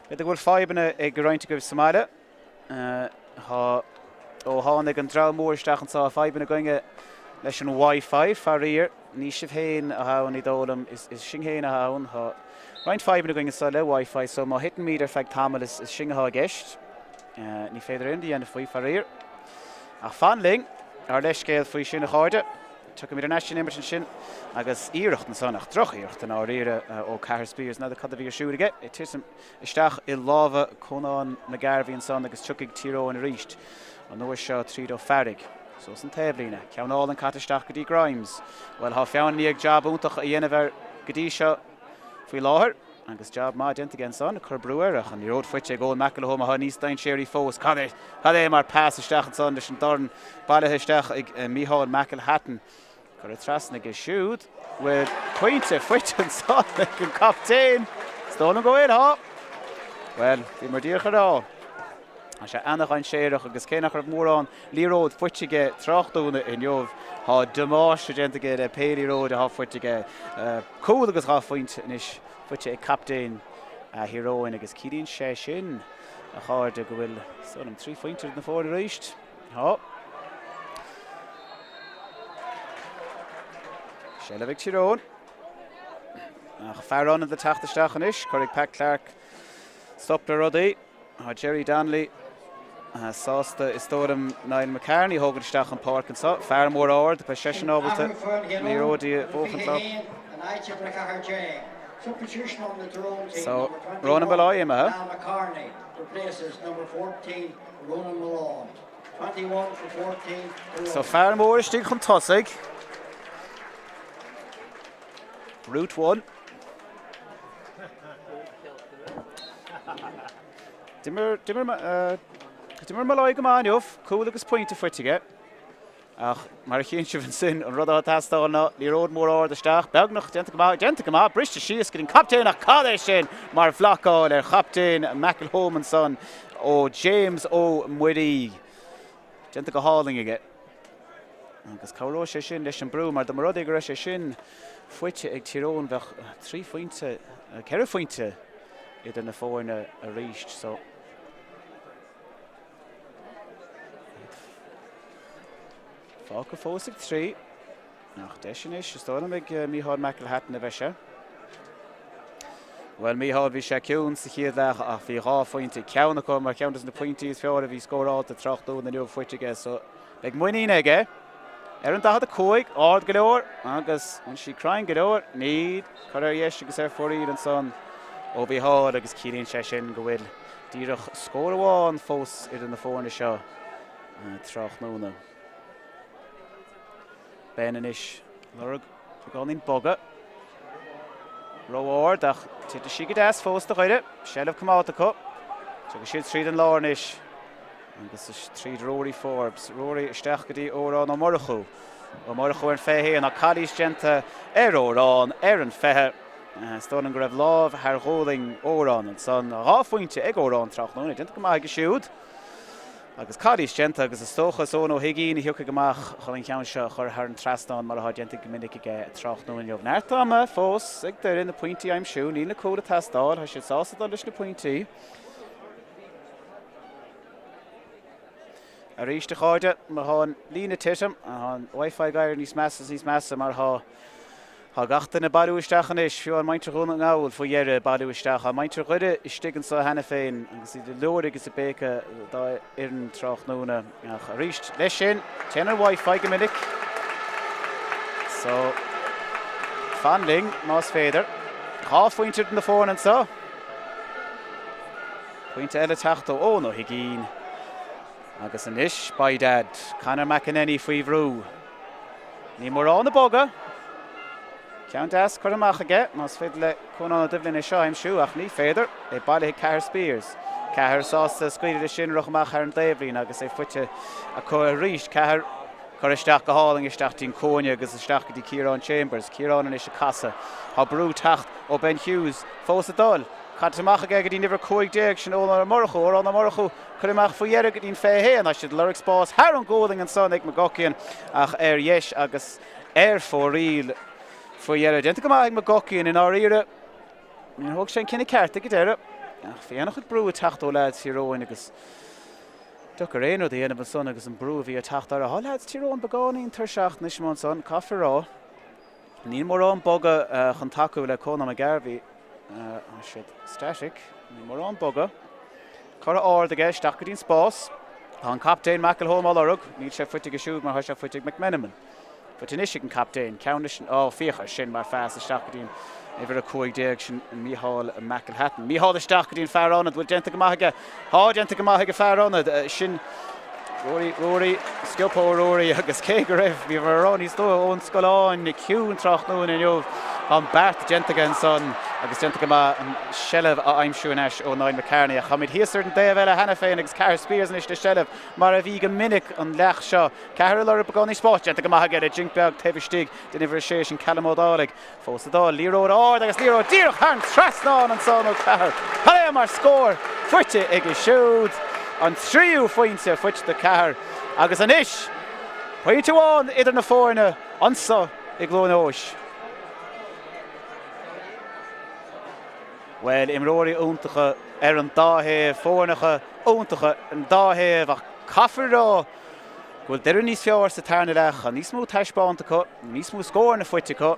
Beidir bhfuil fáibanna ag go roinnte go Somália. Ó tháinig an drá mór isteach an sa fáibanna goinge leis an Wi-Fi far riar. Ní sibh héin a hán í dólam is sin héin a hán. Roint fáibanna goinge sa le Wi-Fi, so má hitan míad ar feag tamil is sin a gist. Ní féidir indi an faoi far riar. A fanling ar leis scéal faoi sin a cháide. Tucha mí ar neis sin imimesin sin agus íirecht an sanach, troch íirecht an áíire ó Cahir Spears na cad a bhí siúige. Itism isteach I lábha chunán na garbhí an san agus tuigh tíró an ríist. An nuair seo tríd ó ferrig. So san tablína, ceannáil an catisteach go dtí Grimes. Well, há feann ní ag job úntaach a dhéanamh go dtí seo faoi láthair, agus job má dianta gan san, a chur breúireach an ród fuite ag ón Macalhom a níos dain séirí fós. Cad é mar pass isteach an san leis an darn bailithe isteach ag Mícheál McElhatton. Chur a trasna go siúd, with pointe fuite an san ag an captain. Stóna go in há. Well, bhí mar díocha rá. A sé annach an séireach agus cénach ar mórrán líród fuitige trachtúna in jobh há demáis a gentige le péiríród a há fuitige cúd agus há fuinte inis fuite ag captain hiróin agus cídín sé sin a cháirde go bhfuil sonam trí fuintear na fór ríist. Há. Sé le bhíh tírón. Ach fearrán an de tachtasteach inis, chuir ag Pat Clark stop le rudaí. Jerry Danley sásta is tódam Niall McCartney hógad isteach an park an sa. Fear mór áard, ba sé sin ábalta ní ródaí bóchan tlap. So, Ronan Malloy ima, huh? McCartney replaces number 14, Ronan Malone. 21 for 14. So, fear mór istigh chun tosig. Route 1. Dimmer Malloy go mániuh, cúil agus pointe fuitige. Ach, mar chéan si bhain sin an rudá tastáilna ní ród mór áard isteach. Beagnach dianta go má, briste síos go captain ach cadéis sin mar bhlaáil ar captain Macalhom an son ó James O'Murray. Dianta go háling ige. Agus cáró sé sin leis an brú, mar do mar rud ag sé sin fuite ag tírón bheith trí fuinte, ceir fuinte idir na fórna a ríist, so Fáca fósig 3. Nach deisian is tónam ag Mícheál McElhatton a bheith se. Well, Mícheál bhí sé ciún sa chiaadach a bhí rá fointe ceanna go mar ceantas na pointíos feáir a bhí scóráilta trachtú na nniu fuitige, so ag muoín aige. Ar an dahad a cóig, áard go leor, agus an si crain go leor, níd, chur ar dhéis agus ar fóríd an son ó Mícheál agus cílíonn sé sin go bhfuil díreach scóráháin fós idir na fórna seo trachnúna. Ben inis lurg gáin boga. Róáir ach títa si go deas fós do chuide, seileh cumáta co. Tuga siad tríd an láir inis. Agus is tríd Rory Forbes. Rory isteach go dtí órán ó Murchú. Ó Murchú ar an fethe an Calís genta ar órán ar an fethe. Stónan go raibh lábh thar róling órán an san ráfuinte ag órán trachnúna. Dianta go maith go siúd. Agus cadís genta agus is tóchas ón ó Higgín I hiúcha goach chuin ceann seo chur ar an trastáin mar a genta gomininic ige trocht nó inniuh. Neirtáma fós ag ir in na pointí aim siú, ní na códa tastáil, ha sé sásadá leis na pointí. A ríis de cháide mar há lína tiitim a há Wi-Fi gaiir níos measa mar há gachta na badúisteachan is fiú an maintre chun an gáil fo dhearre badúisteach a maintre chuide is stigan sa hena féin agus I de leir agus a béca dá an troch nóna a ríist leis sin tenar Wi-Fi gomininic. So fanling más féidir. Há fointir na fórn an sa. Pointe eile tachtó ó nó Higgín. Agus an ish Baidad Conor McEnany faoi bhrú. Ní mór an na boga. Ceann das chuir amach aige, más féidir le chun an Dublin is seo aimsú ach ní féidir é bailithe Cahir Spears. Cahir sásta scuidir sin ruch amach ar an Daibhlín agus é fuite a chur ríist Cahir chur isteach go háling isteach tín Cóine agus isteach go dtí Ciarán Chambers. Ciarán is a casa. Tá brú tacht ó Ben Hughes fós a dul. Cad amach aige go dtí niver 50 sin ó an morchu ó an morchu chuir amach faoi dhearre go dtín féhéan a siad lyric spás thar an ggóling an son ag McGuckian ach dheis agus fór riil faoi dhearre. Denta go maith ag McGuckian in áíire ní thug sé cinna cearta go deire ach fianach chud brú a tacht ó leid tíróin agus Duchar éon ó dhéanamh an son agus an brú bhí a tacht ar a há leid tíróin bagáín tar seach níos mó son cafa rá. Ní mór an boga chun taú le cóna a garbhí static, ní mór an boga. Chur áard aige isteach go dtín spás. Tá an captain McElhone á lorug, níl sé fuite go siúd mar sé fuite McMenamin. But in an captain, Coundish, fiachar sin mar fast isteach go dtín iver a 50 sin Mícheál McElhatton. Mícheál isteach go dtín fearránad bhfuil genta go maith aige. Há genta go maith aige fearránad sin Rory, Skilpó Rory agus cé go raibh bhí bharrán níos dó ón scoláin na ciún trocht nó in inniuh an Bart genta an son agus genta go maith an sellh a aimsú inis ó Niall McCartney a chamid hiasar an déobh eile hena féin agus Cahir Spears inis de sellh mar a bhí go minic an lech seo. Cahir lor bagáí spát genta go maith aige a jinkbeag taobhstig den iver sé sin Calamódálaigh fós a dá líród áard agus líród díoch hand trasnáin an son ó Cahir. Halé mar scór fuite ag is siúd. An tríú fointe fuite de Cahir agus an ish pointe amháin idir na fórne ansa I glón óis. Well, imróí úntacha ar an dáthaobh fórnacha úntacha an dáthaobh ach caithfar rá bhfuil deireadh níos fearr sa tarna lecha níos mó taispáanta chu, níos mó scór na fuite chu.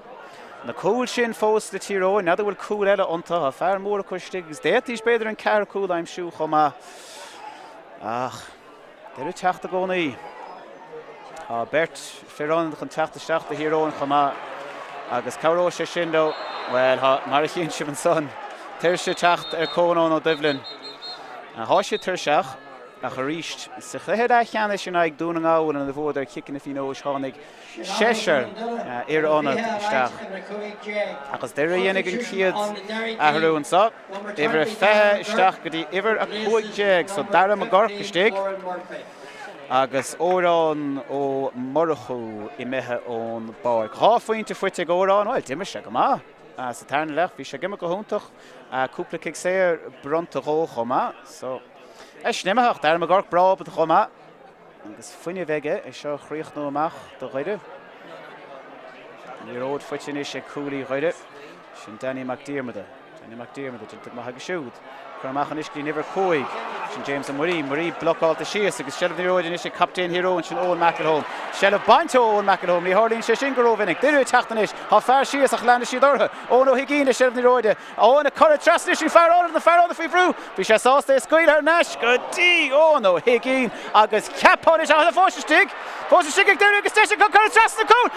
Na cúil sin fós le tíróin, nada bhfuil cúil eile ionta a fear mór a chuistigh gus déitís beidir an cear cúil aimsú chomá. Ach, deireadh teachta gcónaí. Tá Bert Ferrán chun teachta a híróin chomá agus cabhró sé sin dó, well, mar a chéann sibh an son. Tir sé teacht ar Cónán ó Dublin. Há sé tir seach a chu ríist sa chluichead a cheanna sin ag dúna gáil an bhód ar cicin na fíó tháinig séisiir ar anna isteach. Agus deir dhéananig an chiad athhrú an sa. Iver a fethe isteach go dtí iver a 50 so dara a gorcastig. Agus órán ó morchu I methe ón bar. Cá faointe fuite órán, well, dimmer sé go má. Sa tarna lech, bhí sé gimime go húntaach cúpla cic séir bronta ró chomá. So, nimmeach dar a gorc brá a chomá. Agus fuine bheige é seo chríoch nó amach do chuide. Ní ród fuitin is sé cúlaí chuide. Sin Danny McDiarmid. Danny McDiarmid dinta maithe go siúd. Chur amach an iscí niver cóig. Sin James a Marie blockálta síos agus sellh ní róid in is sé captain híróin sin Owen McElhone. Sellh bainte Owen McElhone, ní hálíonn sé sin go róvinnig. Dúiú teachtain is, há fear síos ach leanna siad ortha. Ón ó Higgín is sellh ní róide. Ón a chur trasna sin fearránad na fearránad faoi bhrú. Bhí sé sásta scuil ar neis go dtí ón ó Higgín agus ceapán is a fósistig. Fósistig ag dúiú agus teise go chur trasna cún.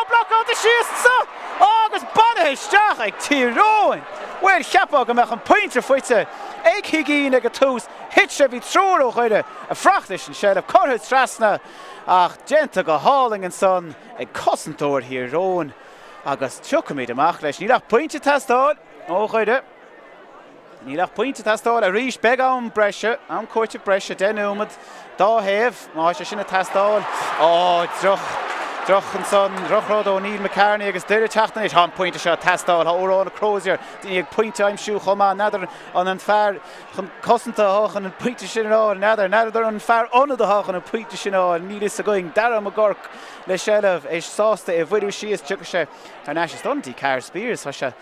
Blockálta síos sa. Agus banna isteach ag tíróin. Well, cheapá go meach an pointre fuite. Ag Higgín ag a tús hit sé bhí trúr ó chuide a frachtais an sellh chuthaid trasna ach genta go háling an son ag cosantóir híróin agus tucamíd amach leis ní leach pointe testáil ó chuide. Ní leach pointe testáil a ríis beag an breise, an cuairte breise denúmad dáthaobh má sé sinna testáil. Drochan son, Rochrod O'Neill McCartney agus Deireadh teachtain is han pointe seo testáil ha óráin Crozier dí ag pointe aimsú chomá nadar an fear chun cosanta hachan an pointe sin á nadar an fear anad a hachan an pointe sin á ní is a going Dara McGurk le Shellah is sásta I bhuiú sios tucha sé ar nás is donntaí Carr Spears ha se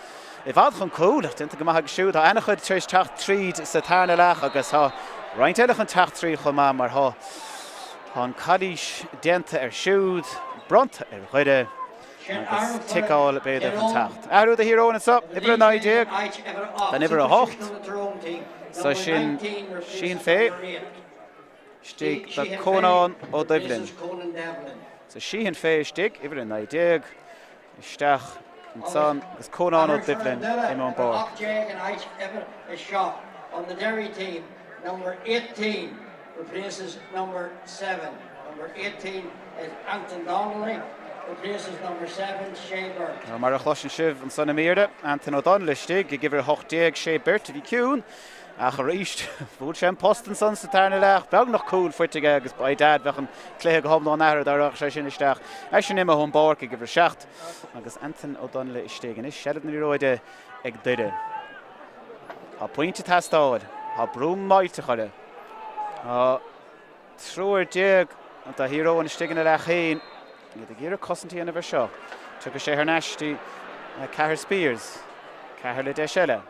I bhd chun cúil dinta go maithag siúd ha ana chud tríos teach tríd sa tarna lech agus ha roint eile chun teach trí chomá mar ha an cadís denta siúd bront chuide agus ticáil beidir an tacht. Airú a híróin sa ibre a 9 an ibre a 8 so sin fé stig the Conan ó Dublin. So sin fé stig ibre a 9 isteach an son is Conan ó Dublin im an bar. On the Derry team, number 18 replaces number 7. Number 18 is Anton Donnelly, replaces number 7, Shea Burt. Mar a chlosin sibh an sanna méirde, Anton O'Donnell stig, I gibir 8 Shea Burt vi cún, a choríist, búd sem postan san sa tarna lech, beag noch cool fuirtige agus by dad bheachan cléthe go homna an air darach sé sin isteach. Sin imime hon barc I gibir 6, agus Anton O'Donnell stig, and is Shellah na roide ag duide. Ha pointe testáid, ha brúm maite chuide. Trúir déag an tá híróin stigin le chéin, iad a ggéar cosintí ana bhar seo. Tucha sé ar neistí Carr Spears, Carr le de Shellah.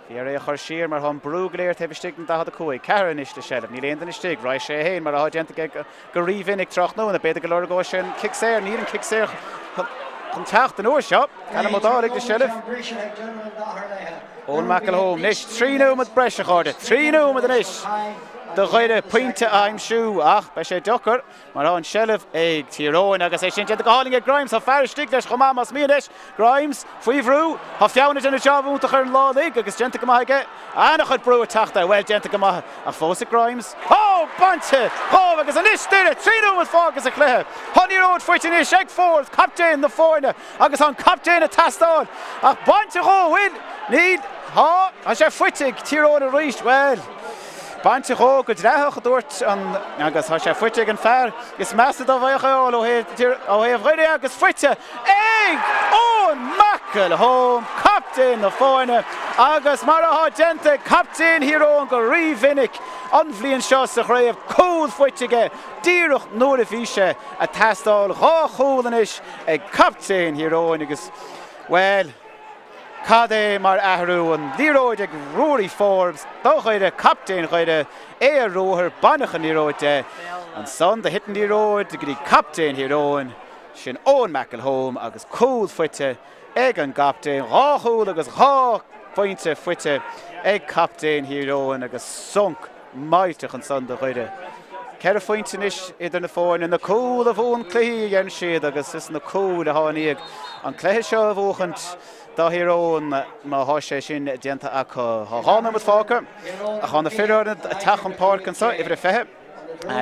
Bhí a chur siar mar an brú léir teh stigin da a cuaig, Carr is de Shellah, ní léon stig, ráis sé héin mar a déanta go ríomhinnig troch nó na beidir go leir go sin kickséir, ní an kickséir chun techt an uair seo, Callum O'Donnell de Shellah. Owen McElhone, nish 3-0 met Brescia chorde, 3-0 met an ish. De chuide pointe aimsú ach be sé dochar, mar an Shellah ag tíróin agus é sin de gáling ag Grimes ha fear stig leis chomá mas míis. Grimes faoihrú, ha fianna an job únta chur an ládig agus genta go maige. Anna chud brú a tachta, well genta go maithe a fósa Grimes. Oh, bante! Oh, agus an ish dire, 3-0 with fágus a cléthe. Honey Road fighting ish, ag fourth, captain the foreigner, agus an captain a tastáil. Ach bante go win, need, ha, an sé fuitig tíróin a ríist, well. Bante go go dreach dúirt an agus ha sé fuite an fear is measta do bhaige ó hé bhide agus fuite ag Owen McElhone captain na fáine agus mar a gente captain híróin go ríomhinnic an bhblionn seo sa chraibh cúil fuitige díreach nuair a bhí sé a testáil ráchúlan is ag captain híróin agus well Cade mar ahrú an líróid ag Rory Forbes, dó chuide captain chuide é a róthir bannachan líróide an son de hitan líróid go dtí captain híróin sin Owen McElhone agus cúil fuite ag an captain ráthúil agus rá pointe fuite ag captain híróin agus sunk maitach an son de chuide. Ceir a fointin is idir na fáin in na cúil a bhún cléí an siad agus is na cúil a hánaíag an cléthe seo a bhúchant da híróin má há sé sin déanta a hána mit fáca a chána fiúna a tachan pácan sa ibre fethe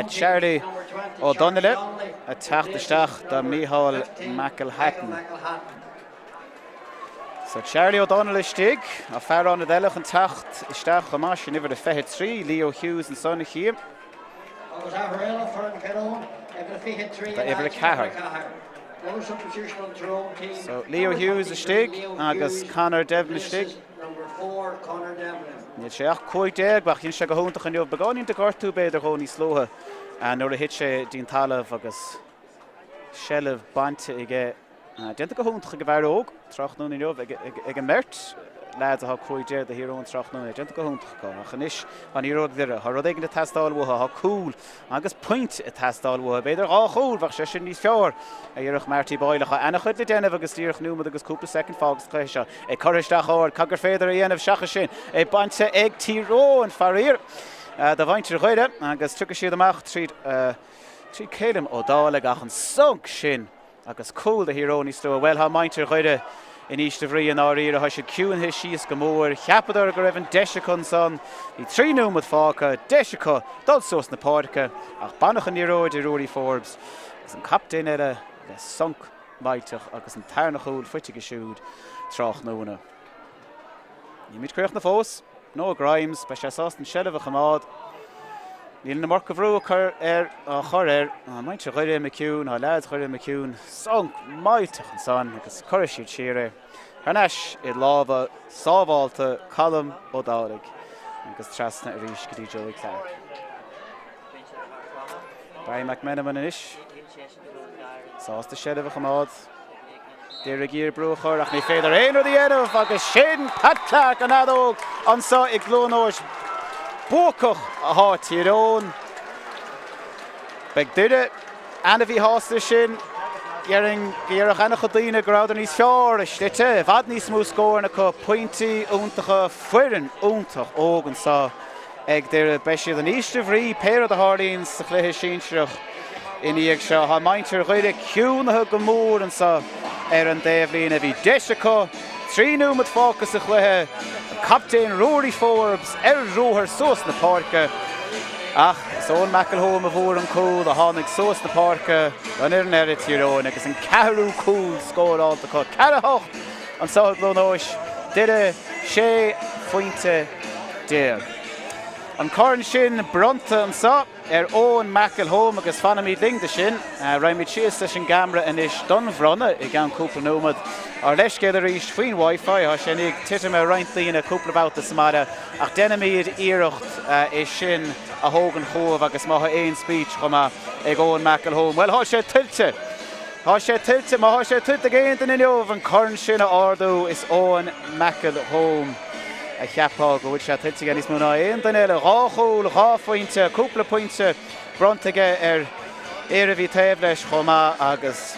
Charlie O'Donnell a techt isteach da Micheál McElhatton. So Charlie O'Donnell stig a fearrán a deilech an techt isteach go más sin ibre fethe trí Leo Hughes an sonna chiam. Da ibre cahar. So Leo Hughes a stig agus Conor Devlin stig. Number 4, Conor Devlin. Níl sé ach cúig déag bach chin se go húntaach an neomh begáín de gartú beidir go ní slóthe a nuair a hit sé dín talamh agus Shellah bante ige déanta go húntaach go bhar óg trach nó neomh ag an mert lead a cúig déag a híróin trach nó déanta go húntaach go a chanis an íród dhire ha rud ag na testáil bhtha ha cúil agus point a testáil bhtha beidir á chúil bach sé sin níos fearr a dhearach martí báilecha ana chud le déanamh agus tíoch nuúmad agus cúpla second fágus chuir seo ag choristeach áir cagur féidir a dhéanamh seacha sin é bante ag tíróin farír da bhaintir chuide agus tucha siad amach trí céilim O'Donnell ach an sunk sin agus cúil a híróin níos tó bhfuil ha maintir chuide in East Bhrí an áír a se ciúin his síos go mór cheapadar go raibh an deisecon san í tríú mod fáca deisecha dul sos na páirce ach bannach an íróid i Rory Forbes agus an captain eile le sunk maiteach agus an tarnachúil fuitige siúd trach nóna. Ní mit cruach na fós, nó Grimes be sé sás an Shellah a chamád. Níl na marca bhrú chur chur mainte chuir McCune, ná lead chuir McCune, son mailteach an san agus chuir siad siire. Haneis I lábha sábháilta Colm O'Dowd agus trasna a rís go dtí Joey Clark. Barry McMenamin inis. Sásta séad a chamád. Déir a gír brú chur ach ní féidir éon rudí éanamh agus sin Pat Clark an adóg ansá I glónóis bócach a háit tíírón. Beg duire ana bhí hásta sin Gearing Gearach ana chu daoine gráda níos fearr is slite, bhad níos mú scóirna chu pointí úntacha fuireann úntach óg ansá ag déir beisiad an íste bhrí péad a hálíonn sa chluithe sínsreach iníag seo. Tá maintear chuide ciúnathe go mór ansá an déobhlíon a bhí deise tríú mat fácas a chluithe Captain Rory Forbes rúthar sós na páirce ach Son McElhone a bhór an cúl a tháinig sós na páirce an ar tíróin agus an ceathrú cúl scóráilta chu ceathacht an saoil glónóis duine 6 pointe déag. An carn sin bronta an sa Owen McElhone agus fanamí lingda sin raimid sios leis an gamra inis don bhronna I gan cúpla nómad ar leiscéad a rís faoin Wi-Fi a sin ag titim a reintlíonna cúpla bhauta samara ach denimíad íireacht is sin a thógan chomh agus maitha éon speech chuma ag Owen McElhone. Well, há sé tuilte. Há sé tuilte, má há sé tuilte géint in inniuh an carn sin a ardú is Owen McElhone. A cheapá go bhfuil sé tuilte gan níos múna aon den eile ráchúil, ráfointe, cúpla pointe brontaige ar éire bhí taobh leis chuma agus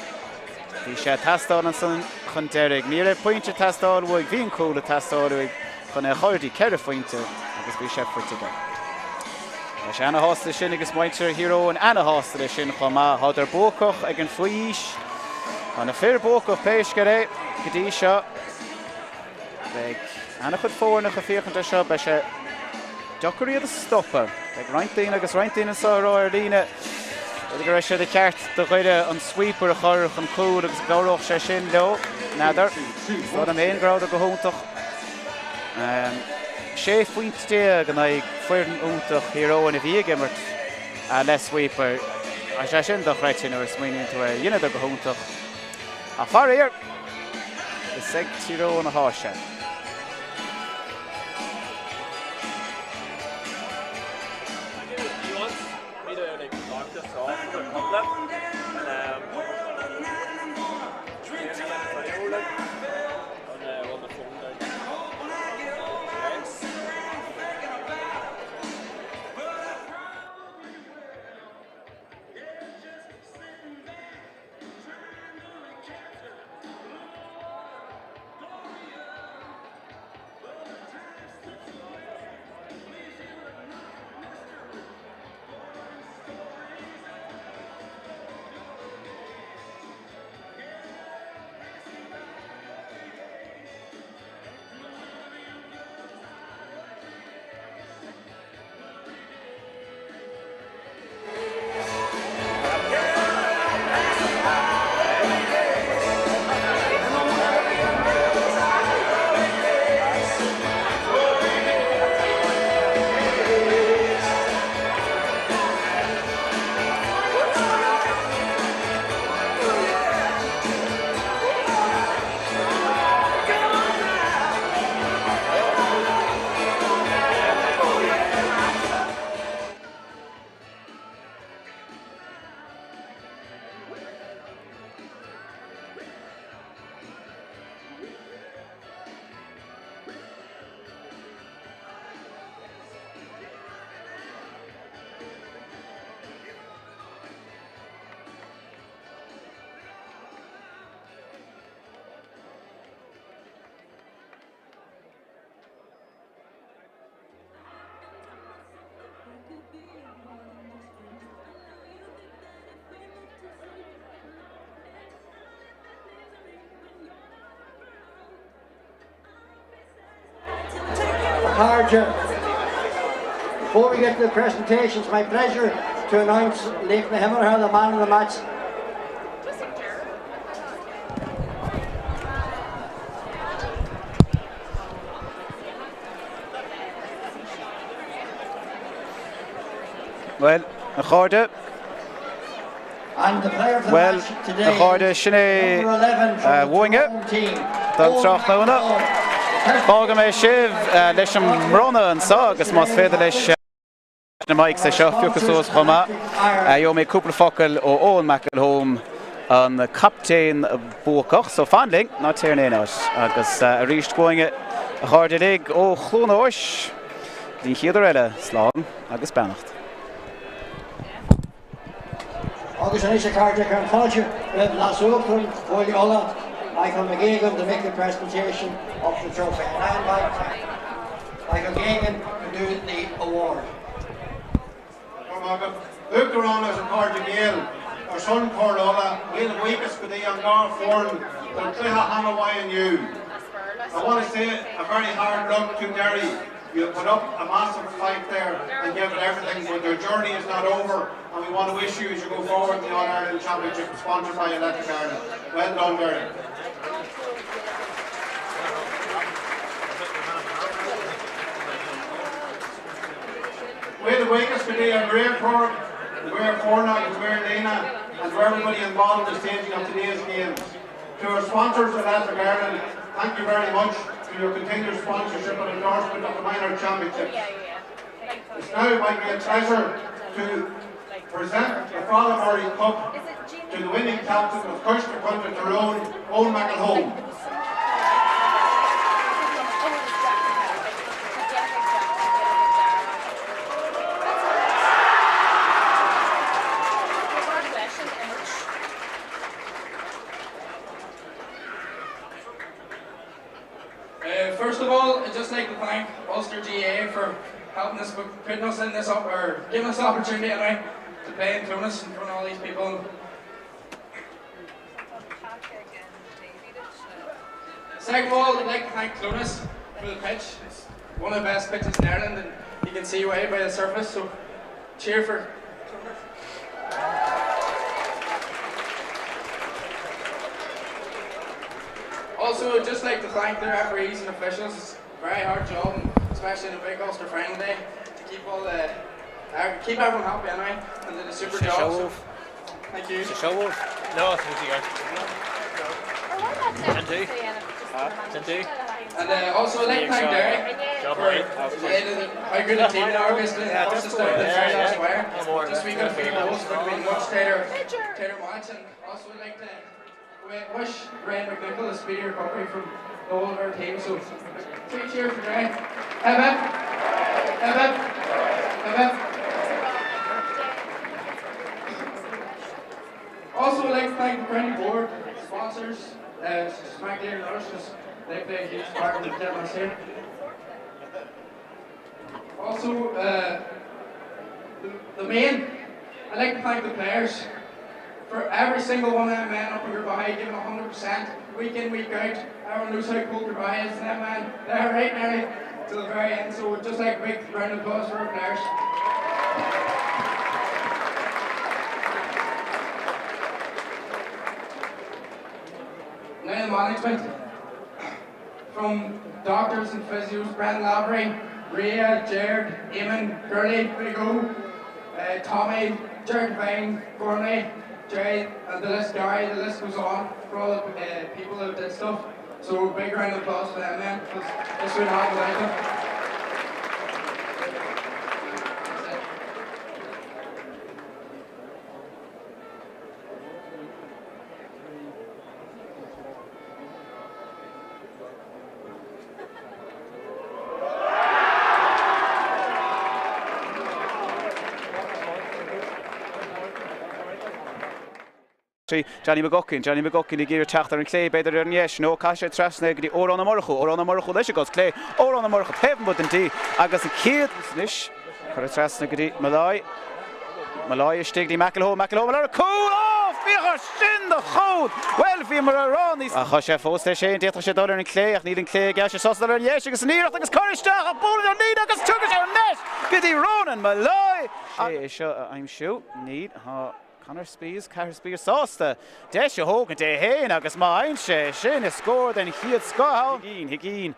bhí sé tastáil an san chun deireadh. Ní raibh pointe tastáil bhuaig bhíon cúla tastáil chun chuirdaí ceithre fointe agus bhí sé fuitige. Tá sé ana hásta sin agus muintear hiróin ana hásta sin chuma háidir bócach ag an faois an a fear bócach péis go ré go dtí seo Anna chud fórna go fíochanta seo be sé deocharíad a stoppa ag reintín agus reintín an sáráir líne go raibh sé de ceart do chuide an sweeper a chorch an cúr agus gáireach sé sin leo nádar fád am éon grád a go húntaach 6 pointe gan ag fuireann úntaach hiróin a bhí gimmert a le sweeper a sé sin do chreitin ar smaoiníonn tú a dhéine do go húntaach a far éir is ag tíróin a háise. Harger. Before we get to the presentation, it's my pleasure to announce Leif Himmelher, the man of the match. Well, a Chorda. And the player for Well, the match today, the Chorda Shine number 11 from the Wooinga. Tyrone team. Don Trach Nona. Bága mé Shiv leis an mrona an sa agus más féidir leis na maic sa seo fiúchasús chuma. Jo mé cúpla focail ó Owen McElhone an captain buachach, so fanling ná tíirnéáis agus a ríist Wooinga a Chorda lig ó chlúnóis. Dín chiadar eile slán agus beannacht. Agus an Isha Carter can fáilte with Las Oakland, Willie Ola, Michael McGeegan to make the presentation of the trophy. And I invite Michael Geegan to do the award. Luke around as a Carter Gale, our son Cordola, Will Weakest with the young Gar Foreign, and Cliha Hanaway and you. I want to say a very hard luck to Derry. You put up a massive fight there and give it everything, but their journey is not over, and we want to wish you as you go forward in the All-Ireland Championship sponsored by Electric Ireland. Well done, Derry. We're the weakest today, and we're Fornock, and we're Lena, and for everybody involved in the staging of today's games. To our sponsors of Electric Ireland, thank you very much for your continued sponsorship and endorsement of the minor championships. It's now my great pleasure to present the Fallabari Cup to the winning captain of Custer County Tyrone, Owen McElhone. First of all, I'd just like to thank Ulster GA for helping us, putting us in this or giving us the opportunity anyway to play in Clonus in front of all these people. Second of all, I'd like to thank Clonus for the pitch. It's one of the best pitches in Ireland, and you can see away by the surface. So, cheer for Clonus. Also, I'd just like to thank the referees and officials. It's a very hard job, and especially in a big Ulster final day, to keep all the keep everyone happy anyway, and did a super job. So, thank you. Show off? No, it's easier. And also, I'd like to thank Derek for how good a team they are. Basically, pushed us down to the very last wire. Just we got a few goals, but we much tighter match. And also, I'd like to wish Ryan McNichol a speedy recovery from the whole of our team. So, three cheers for Ryan. Also, I'd like to thank the County Board, sponsors, Smacklear and others, because they play a huge part in the demos here. Also, the main, I'd like to thank the players for every single one of them men up in Goodbye giving 100% week in, week out. Everyone knows how cool Goodbye is, and them men, they're right nearly to the very end. So we'd just like a big round of applause for our players. Now the management, from doctors and physios, Brendan Lavery, Rhea, Jared, Eamon, Gurley, Big O, Tommy, Jared Vine, Gorney, Jay, and the list, Gary, the list goes on for all the people that did stuff. So big round of applause for them, man, because this would not without them. Johnny McGuckin, I gir teachtar an clé beidir ar níos, nó caiise trasna go dtí órán na marchu leis agos clé, órán na marchu tefn bud an tí, agus an céad níos, chuir trasna go dtí Malai is stigli McElhone ar a cool, fíchar sin de chód, well fí mar a rán a cha sé fósta sé an détra sé dólar an clé, ach níl an clé gas sé sosdal ar níos, agus níracht agus coristeach a búla ar níd agus tugas ar nes, go dtí Ronan Malai. I'm sure, need, Connor Spears, sásta. Deis a hógan de héin agus má ein sé sin is scór den chiad scáil. Higín,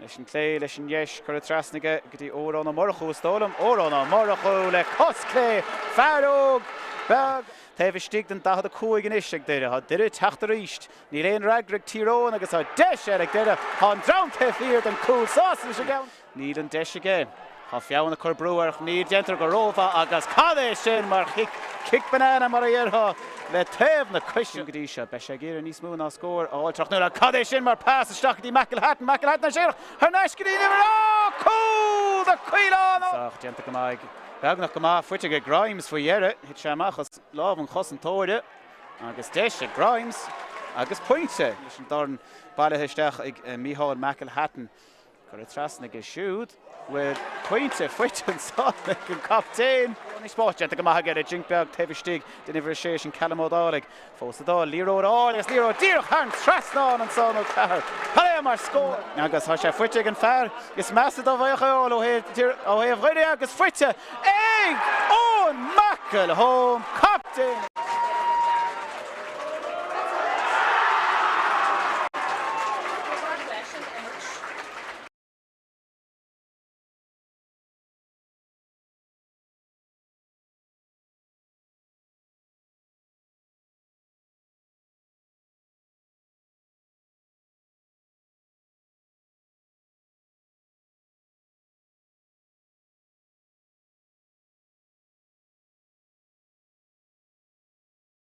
leis an clé leis an dheis chu trasnaige go dtí órán marachú stólam órán marachú le cosclé fearóg bag Taobh stig den dahad a cúig in isig deire ha dire teachtar ríist ní réon ragrag tírón agus ha deis ag deire ha an drown tefír den cúl sás leis a gawn níl an deis agé ha fiawn a chur brúarch níl gentar go rófa agus cadé sin mar kick banana mar a dheartha le Taobh na cuisiún godí se be sé géir níos mú ná scór áilteach nuair a cadé sin mar pass isteach dí McElhatton na séireach ar neiscadí nimar cúl the cuileán sach gentar go maig Beagnach go má fuite Grimes fa dhearre hit sé amachchas láb an chos an tóide agus deise Grimes agus pointe leis an darn bailitheisteach ag Micheál McElhatton gur a trasnaig siúd with pointe fuite an sánig an captain ní spáit go má get a jinkbeag Taobh stig den ivirisation Calamódálig fós dá líró agus líró díoch an trasná an son ó cahar Palé mar scór agus há sé fuite an fear gus measa dá bhaocha ó héh ruide agus fuite ón Macail home captain